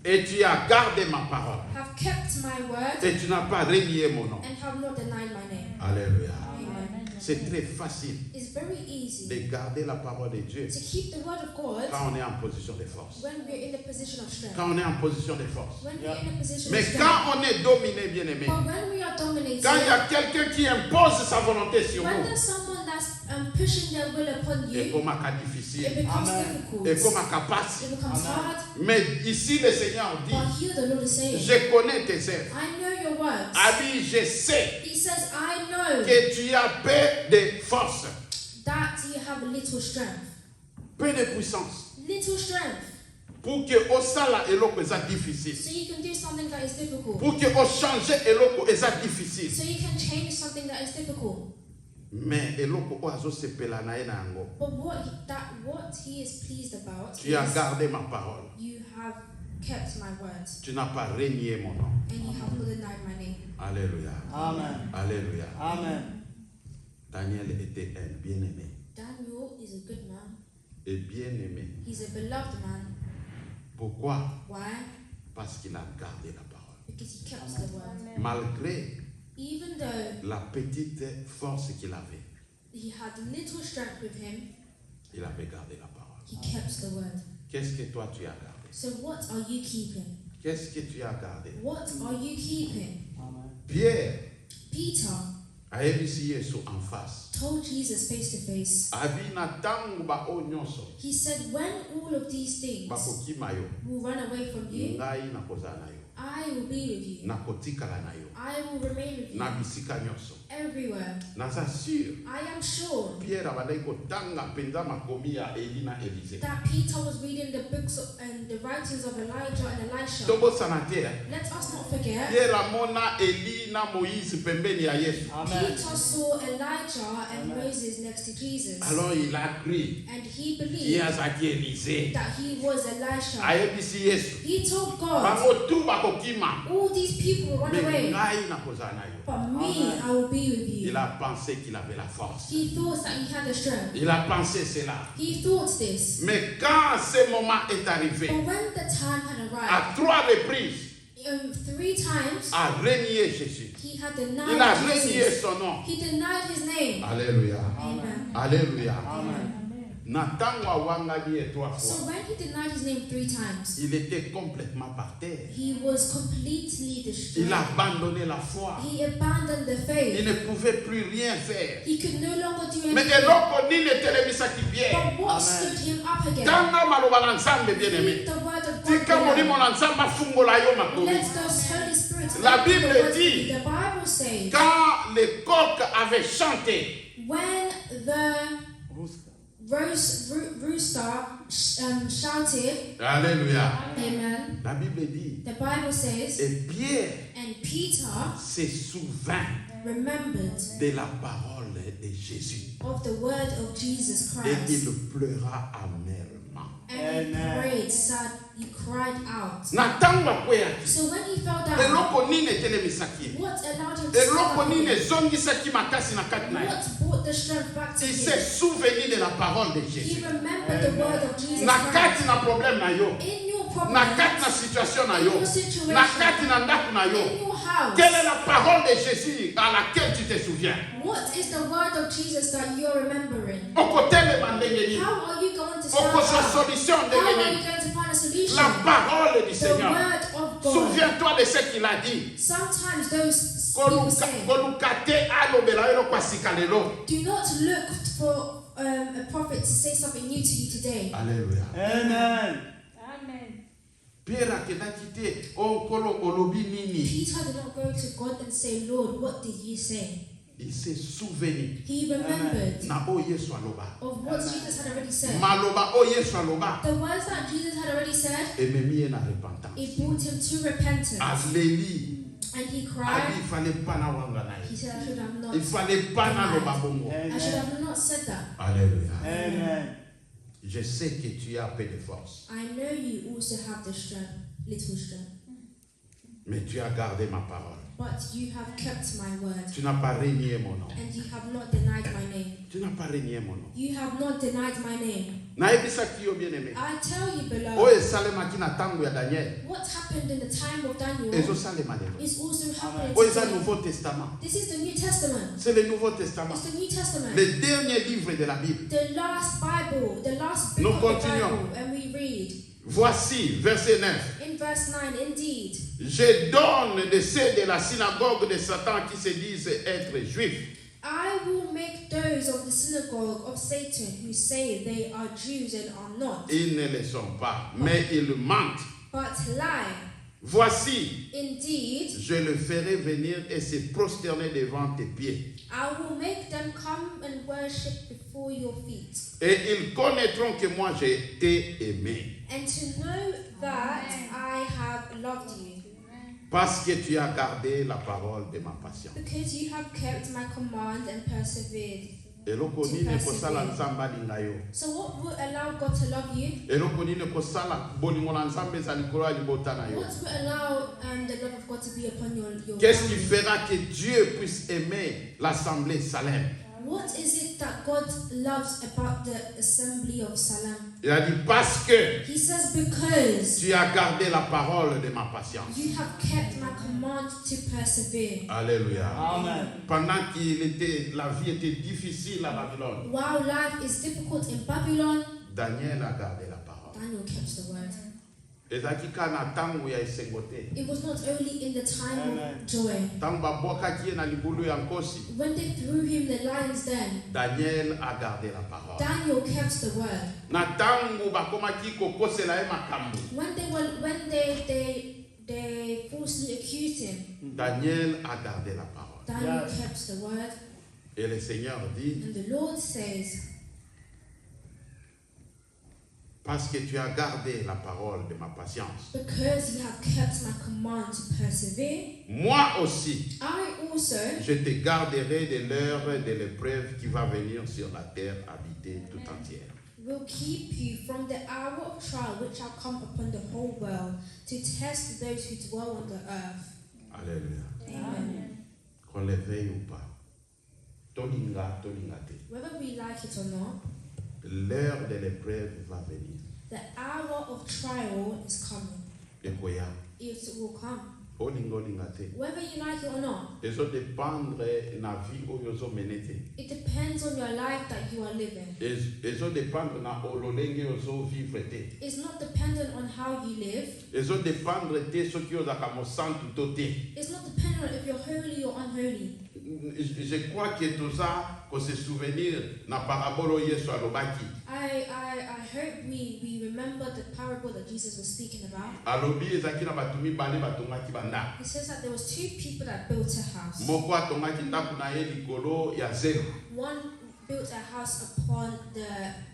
et tu as gardé ma parole have kept my word, et tu n'as pas renié mon nom. and have not denied my name. Alléluia. Amen. C'est très facile It's very easy de garder la parole de Dieu to keep the word of God quand on est en position de force. when we're in the position of strength. Quand on est en position de force. When we're in a position Mais of strength. quand on est dominé, bien aimé, But when we are dominated, quand il y a quelqu'un qui impose sa volonté sur when nous, there's someone that's pushing their will upon et you, comme un cas it difficile, becomes Amen. difficult. et comme un cas passe. It becomes Amen. hard. Mais ici, le Seigneur dit, But here the Lord is saying, je connais tes œuvres. I know your works. Abi, je sais He says, I know que tu as peu de force, that you have a little strength. peu de puissance. Little strength. Pour que osala eloko eza difficile. So you can do something that is difficult. Pour que o changer eloko eza difficile. So you can change something that is difficult. Mais eloko o azosepela na ye na yango. But what he is pleased about Tu as is gardé ma parole. you have kept my words Tu n'as pas renié mon nom. and you have not denied my name. Alléluia. Amen. Alléluia. Amen. Daniel était un bien-aimé. is a good man. et bien-aimé. He's a beloved man. Pourquoi? Why? Parce qu'il a gardé la parole. Because he kept the word. Malgré Even though la petite force qu'il avait, he had little strength with him, il avait gardé la parole. he kept the word. Qu'est-ce que toi tu as gardé? So what are you keeping? Qu'est-ce que tu as gardé? What are you keeping? Amen. Pierre Peter a émis Yesu en face. told Jesus face to face. Abi na tangu ba o nyonso He said, when all of these things bakokima yo, will run away from you, ngai nakozala na yo, I will be with you. nakotikala na yo, I will remain with you na bisika nyonso. everywhere. Naza sûr I am sure Pierre abandaki kotanga mpenza makomi ya Eli na Élise. that Peter was reading the books and the writings of Elijah and Elisha. Tobosana te. Let us not forget, Pierre amona Eli na Moïse pembeni ya Yesu. Amen. Peter saw Elijah and Amen. Moses next to Jesus. Alors il a cru. And he Ye believed azaki Élise. that he was Elisha. Ayebisi Yesu. He told God, Bango tu bakokima. all these people will run Mais away, ngai nakozala na yo. but me, Amen. I will be with Il you. a pensé qu'il avait la force. He thought that he had the strength. Il a pensé cela. He thought this. Mais quand ce moment est arrivé, But when the time had arrived, à 3 reprises, 3 times, a renié Jésus. he had Il a denied renié Jesus. son nom. He denied his name. Alléluia. Amen. Alléluia. Amen. Nathan Wawangadi est 3 So fois. when he denied his name 3 times, Il était complètement par terre. he was completely Il destroyed. a abandonné la foi. He abandoned the Il faith. ne pouvait plus rien faire. He could no longer do Mais anything. eloko nini etelebisaki Pierre? But what Amen. stood him up again? Tanga maloba na Nzambe bien-aimé. Read the word of Tika God. molimo na Nzambe afungola yo makomi. Let the Holy Spirit La open the Bible word. dit- The Bible says, Quand les coqs avaient chanté, when the Rooster. rooster shouted, Alléluia. Amen. La Bible dit, The Bible says, et Pierre and Peter se souvint remembered de la parole de Jésus. of the word of Jesus Et Christ. il pleura amèrement. And he Amen. prayed, sad, he cried out. Na ntango akweyaki, So when he fell down, eloko nini etelemisaki? what allowed him to Eloko stand nini up? ezongisaki makasi na kati na ye? What brought the strength back to Il him? s'est souvenu de la parole de He Jésus. remembered the word of Jesus Na Christ. kati na problème na yo, In your problem, na kati na situation na in yo, your situation, na kati na ndako na in yo. your house, Quelle est la parole de Jésus à laquelle tu te souviens? what is the word of Jesus that you're remembering? Okotelema ndenge nini? How are you going to stand Okoso up? solution How ndenge are you nini? going to find a solution? La parole du The Seigneur. word of God. Souviens-toi de ce qu'il a dit. Sometimes those people say, Koluka te alobela yo kwa sika lelo. do not look for a prophet to say something new to you today. Alléluia. Amen. Pierre akendaki te onkolo olobi nini? Peter did not go to God and say, Lord, what did you say? Il s'est souvenu He remembered na o Yesu aloba. of what Jesus had already said. Maloba o Yesu aloba. The words that Jesus had already said, Ememi ye na repentance. it brought him to repentance. Aleli. And he Abi cried. il fallait pas na wanga na He ye. said, I should have not. Il fallait pas na loba bongo. I should Amen. have not said that. Alléluia. Amen. Je sais que tu as peu de force, I know you also have the strength, little strength, mais tu as gardé ma parole. but you have kept my word, Tu n'as pas renié mon nom. and you have not denied my name. Tu n'as pas renié mon nom. You have not denied my name. Nayebisaki yo bien-aimé. I tell you, beloved, Oyo esalemaki na ntango ya Daniel. what happened in the time of Daniel Ezosalema lelo. is also happening Oyo eza today. Nouveau Testament. This is the New Testament. C'est le Nouveau Testament. It's the New Testament. Le dernier livre de la Bible. The last Bible, the last book Nous of the continuons. Bible, and we read Voici, verset 9. in verse 9, indeed, Je donne de ceux de la synagogue de Satan qui se disent être juifs. I will make those of the synagogue of Satan who say they are Jews and are not, Ils ne le sont pas, mais ils mentent. but lie. Voici, Indeed, je le ferai venir et se prosterner devant tes pieds. I will make them come and worship before your feet, Et ils connaîtront que moi je t'ai aimé. and to know that I have loved you, Parce que tu as gardé la parole de ma patience. because you have kept my command and persevered. Eloko nini kosala nzambe alinga yo. So what will allow God to love you? Eloko nini kosala bolingo na nzambe eza likolo ya libota na yo. What will allow the love of God to be upon your Qu'est-ce qui family? fera que Dieu puisse aimer l'assemblée Salem? What is it that God loves about the assembly of Salem? Il a dit parce que He says, because tu as gardé la parole de ma patience. you have kept my command to persevere. Alléluia. Amen. Pendant la vie était difficile à Babylone, While life is difficult in Babylon, Daniel a gardé la parole. Daniel kept the word. It It was not only in the time Amen. of joy. When they threw him the lion's den, Daniel a gardé la parole. Daniel kept the word. When they falsely accused him, Daniel a gardé la parole. Daniel Yes. kept the word. Et le Seigneur dit, And the Lord says, parce que tu as gardé la parole de ma patience, because you have kept my command to persevere, moi aussi, I also je te garderai de l'heure de l'épreuve qui va venir sur la terre habitée tout entière. will keep you from the hour of trial which shall come upon the whole world to test those who dwell on the earth. Alléluia. Amen. Qu'on le veuille ou pas. Tolinga, tolinga te. Whether we like it or not, L'heure de l'épreuve va venir. the hour of trial is coming. Et quoi? It will come. Olinga, olinga te. Whether you like it or not, Et ça dépendre na vie où vous menez. it depends on your life that you are living. Et ça dépendre na ololenge vous vivre te. It's not dependent on how you live. Et ça dépendre te ce qui vous a comme centre toté. It's not dependent on if you're holy or unholy. Je crois que tout ça, qu'on se souvenir na parabole Yesu alobaki. I hope we remember the parable that Jesus was speaking about. Alobi ezaki na batumi bane batongaki banda. He says that there was two people that built a house. Moko atongaki ndako na ye likolo ya zelo. One built a house upon the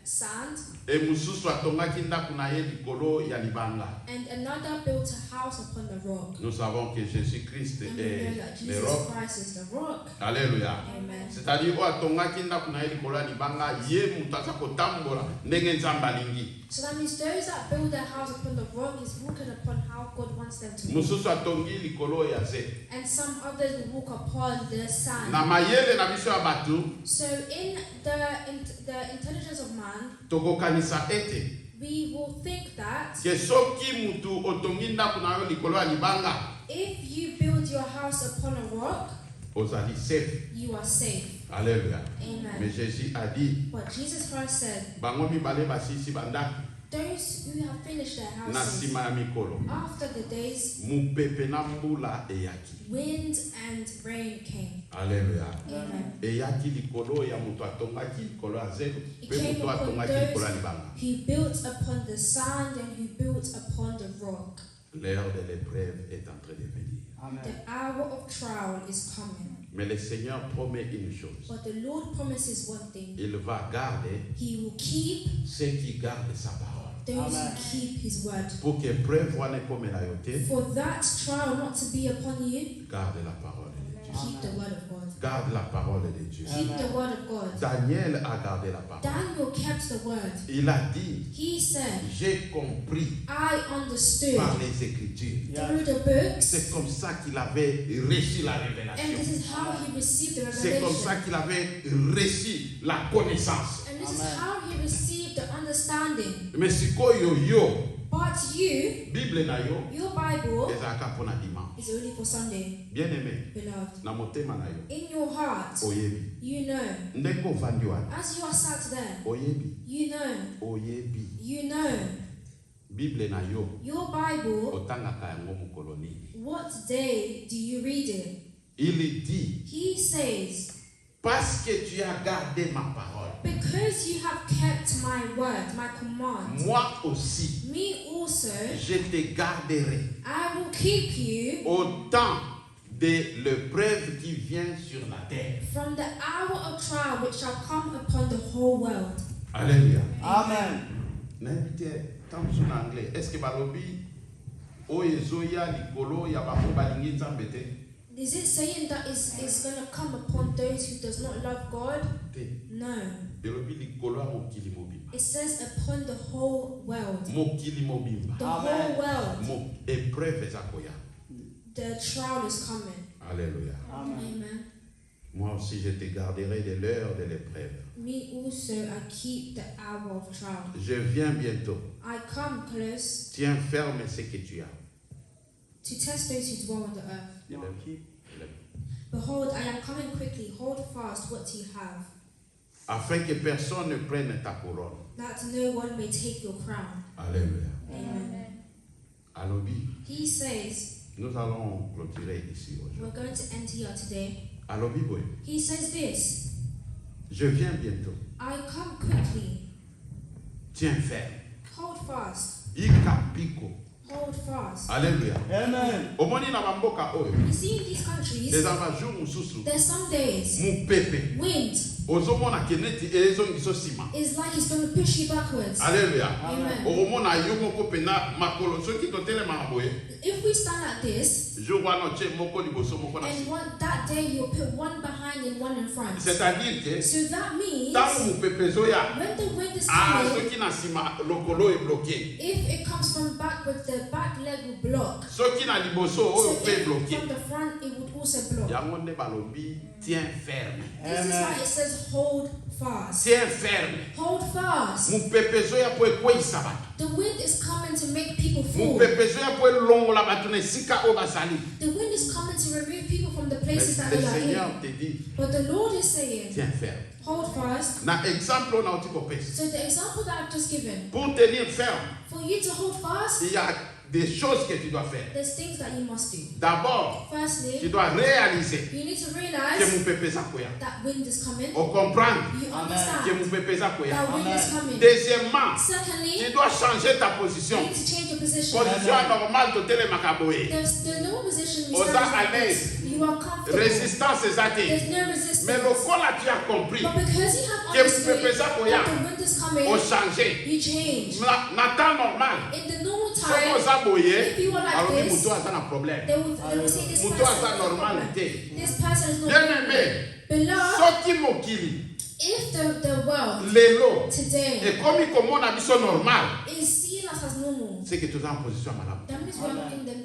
sand, E mususu atongaki ndako na ye likolo ya libanga. and another built a house upon the rock. Nous savons que Jésus-Christ And we est know that le Jesus roc. Christ is the rock. Alléluia. Amen. C'est-à-dire oyo atongaki ndako na ye likolo ya libanga ye mutu aza kotambola ndenge nzambe alingi. So that means those that build their house upon the rock is walking upon how God wants them to walk. Mususu atongi likolo ya zelo. And some others will walk upon the sand. Na mayele na biso ya bato So in the intelligence of man, tokokanisa ete we will think that ke soki mutu otongi ndako na yo likolo ya libanga if you build your house upon a rock, ozali safe. you are safe. Alléluia. Mais Amen. Jésus a dit But Jesus Christ said, bango mibale basisi bandako those who have finished their na houses, nsima ya mikolo after the days, mupepe na mbula eyaki. wind and rain came. Alléluia. Amen. Eyaki likolo ya mutu atongaki likolo ya zelo It mpe came mutu upon atongaki likolo ya those libanga. who built upon the sand and who built upon the rock. L'heure de l'épreuve est en train de venir. Amen. The hour of trial is coming. Mais le Seigneur promet une chose. But the Lord promises one thing. Il va garder He will keep ceux qui gardent sa parole. those Amen. who keep His word. Pour que preuve wane comme la yote, For that trial not to be upon you, garde la parole de Dieu. keep the word of God. Garde la parole de Dieu. Keep the word of God. Daniel a gardé la parole. Daniel kept the word. Il a dit, He said, j'ai compris I understood par les Écritures. through the books, C'est comme ça qu'il avait reçu la and révélation. this is how he received the C'est comme ça revelation. qu'il avait reçu la connaissance. And this is Amen. how he received the understanding. Mais sikoyo yo, But you, Bible na yo, your Bible, ezalaka mpona dimanche. is only for Sunday, Bien aimé, beloved. na motema na yo, In your heart, oyebi. you know. Ndenge ovandi wana, As you are sat there, oyebi, you know. oyebi. You know. Bible na yo, Your Bible, otangaka yango mokolo nini. what day do you read it? Il dit, He says, parce que tu as gardé ma parole, because you have kept my word, my command, moi aussi, me also, je te garderai I will keep you au temps de l'épreuve qui vient sur la terre. from the hour of trial which shall come upon the whole world. Alléluia. Amen. N'invite tant en anglais. Est-ce que balobi o ezoya likolo ya bako balingi nzambe te? Is it saying that is going to come upon those who does not love God? Te. No. Elobi likolo ya mokili mobimba. It says upon the whole world. Mokili mobimba. The Amen. whole world. Mo épreuve eza koya. The trial is coming. Alléluia. Amen. Amen. Moi aussi, je te garderai de l'heure de l'épreuve. Me also, I keep the hour of trial. Je viens bientôt. I come close Tiens ferme ce que tu as. to test those who dwell on the earth. Now keep. Behold, I am coming quickly. Hold fast what you have, Afin que personne ne prenne ta couronne. that no one may take your crown. Alléluia. Amen. Alobi, He says, nous allons clôturer ici we're aujourd'hui. going to end here today. Alobi, oui. He says this, Je viens bientôt. I come quickly. Tiens ferme. Hold fast. Ikapiko. Hold fast. Alléluia. Amen. Omoni na bamboka oyo. You see, in these countries, Ezala jour mususu. there's some days, Mupepe. wind Ozomona keneti ezongiso sima. is like it's going to push you backwards. Alléluia. Amen. Omona yo moko pena makolo soki totelema boye. If we stand like this, Jour wana tie moko liboso moko na and sima. that day you'll put one behind and one in front. C'est-à-dire que So that means tango mupepe zoya. when the wind is Ah, coming, soki na sima lokolo est bloqué. if it comes from backwards, the back leg will block. Soki na liboso oyo So pe if bloqué. from the front, it would also block. Yango nde balobi tiens ferme. This is why it says hold fast. Tiens ferme. Hold fast. Mupepe zoya po ekweyisa bato. The wind is coming to make people fall. Mupepe zoya po elongola bato na esika oyo bazali. The wind is coming to remove people from the Mais places that le they are Seigneur in. te dit But the Lord is saying, tiens ferme. hold fast. Na exemple oyo nauti kopesa. So the example that I've just given, Pour tenir ferme, for you to hold fast, il y a des choses que tu dois faire. there's things that you must do. D'abord, tu Firstly, dois réaliser you need to que realize mupepe za koya. that wind is coming. O comprendre You que understand mupepe za koya. that wind is Amen. coming. Deuxièmement, Secondly, tu dois changer ta you position. need to change your position. Position anormale totelemaka boye. The normal position we Oza stand is like à this. l'aise. You are comfortable. Résistance eza te. There's no Mais resistance. lokola tu as compris, But because you have que understood mupepe za koya, that the wind is coming, o changer. you change. Na temps normal, In the normal soki time, oza boye, if you are like alobi this, moto aza na problème. they will say this Moto person aza is not normal problem. te. This person is not Bien normal. aimé, Beloved, soki mokili if the world lelo today ekomi komona biso normal, is seeing us as normal, c'est que toza en position ya malamu. that means we're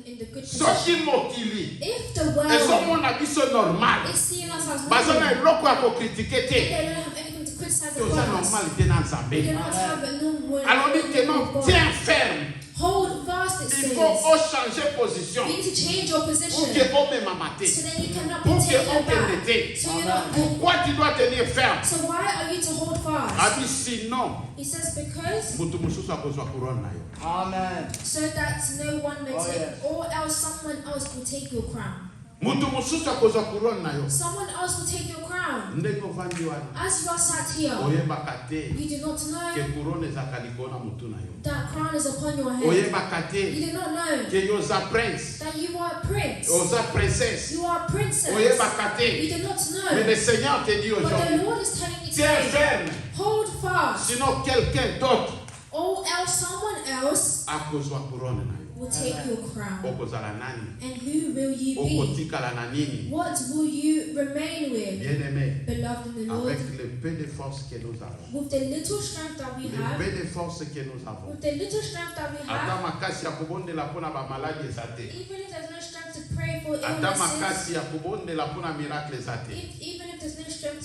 in the good position. Soki mokili If the world ezomona biso normal, is seeing us as baza na normal, eloko ya kokritike te, they don't have anything to criticize toza about us. normal te na We do nzambe. not have a normal Alobi te non, tiens ferme. Hold fast, it Il says. faut o changer position You need to change your pour position que omemama te, so that you cannot be pour que taken okende back. te. So you're not. Pourquoi tu dois tenir ferme? So why are you to hold fast? Abi sinon, He says because mutu mususu akozwa couronne na yo. Amen. so that no one may Oh, take, yes. or else someone else will take your crown. Mutu mususu akozwa couronne na yo. Someone else will take your crown. Ndenge ovandi wana, As you are sat here, oyebaka te you do not ke know couronne ezalaka likolo na mutu na yo. that crown is upon your head. Oyebaka te You do not know ke yo oza prince, that you are a prince. oza princesse. You are a princess. Oyebaka te. You do not Mais le know. Seigneur te dit But aujourd'hui, the Lord is telling you tiens today, ferme, hold fast, sinon quelqu'un d'autre or else someone else akozwa couronne na yo. will take your crown. Okozala nani? And who will you be? Okotikala na nini? What will you remain with? Bien-aimé, Beloved in the Lord, avec le peu de force que nous avons, with the little strength that we le have, peu de force que nous avons, with the little strength that we ata have, makasi ya kobondela mpona bamaladi eza te, even if there's no strength to pray for ata illnesses, makasi ya kobondela mpona miracle eza te. even if there's no strength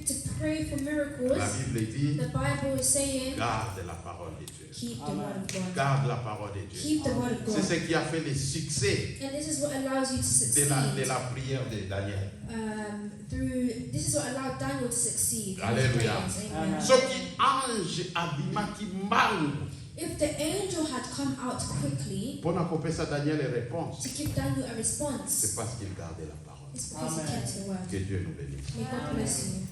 to pray for La miracles, Bible dit, the Bible is saying, garde la parole de Dieu. keep the word of God. Garde la parole de Dieu. Keep the word of C'est God. ce qui a fait le succès And this is what allows you to de succeed. la prière de Daniel. This is what allowed Daniel to succeed. in his Alléluia. prayers. Amen. Amen. Soki ange abimaki mbangu If the angel had come out quickly mpona kopesa Daniel réponse, to give Daniel a c'est response, parce qu'il gardait la parole. it's because he Amen. kept the word. Que Dieu nous bénisse. May God bless you.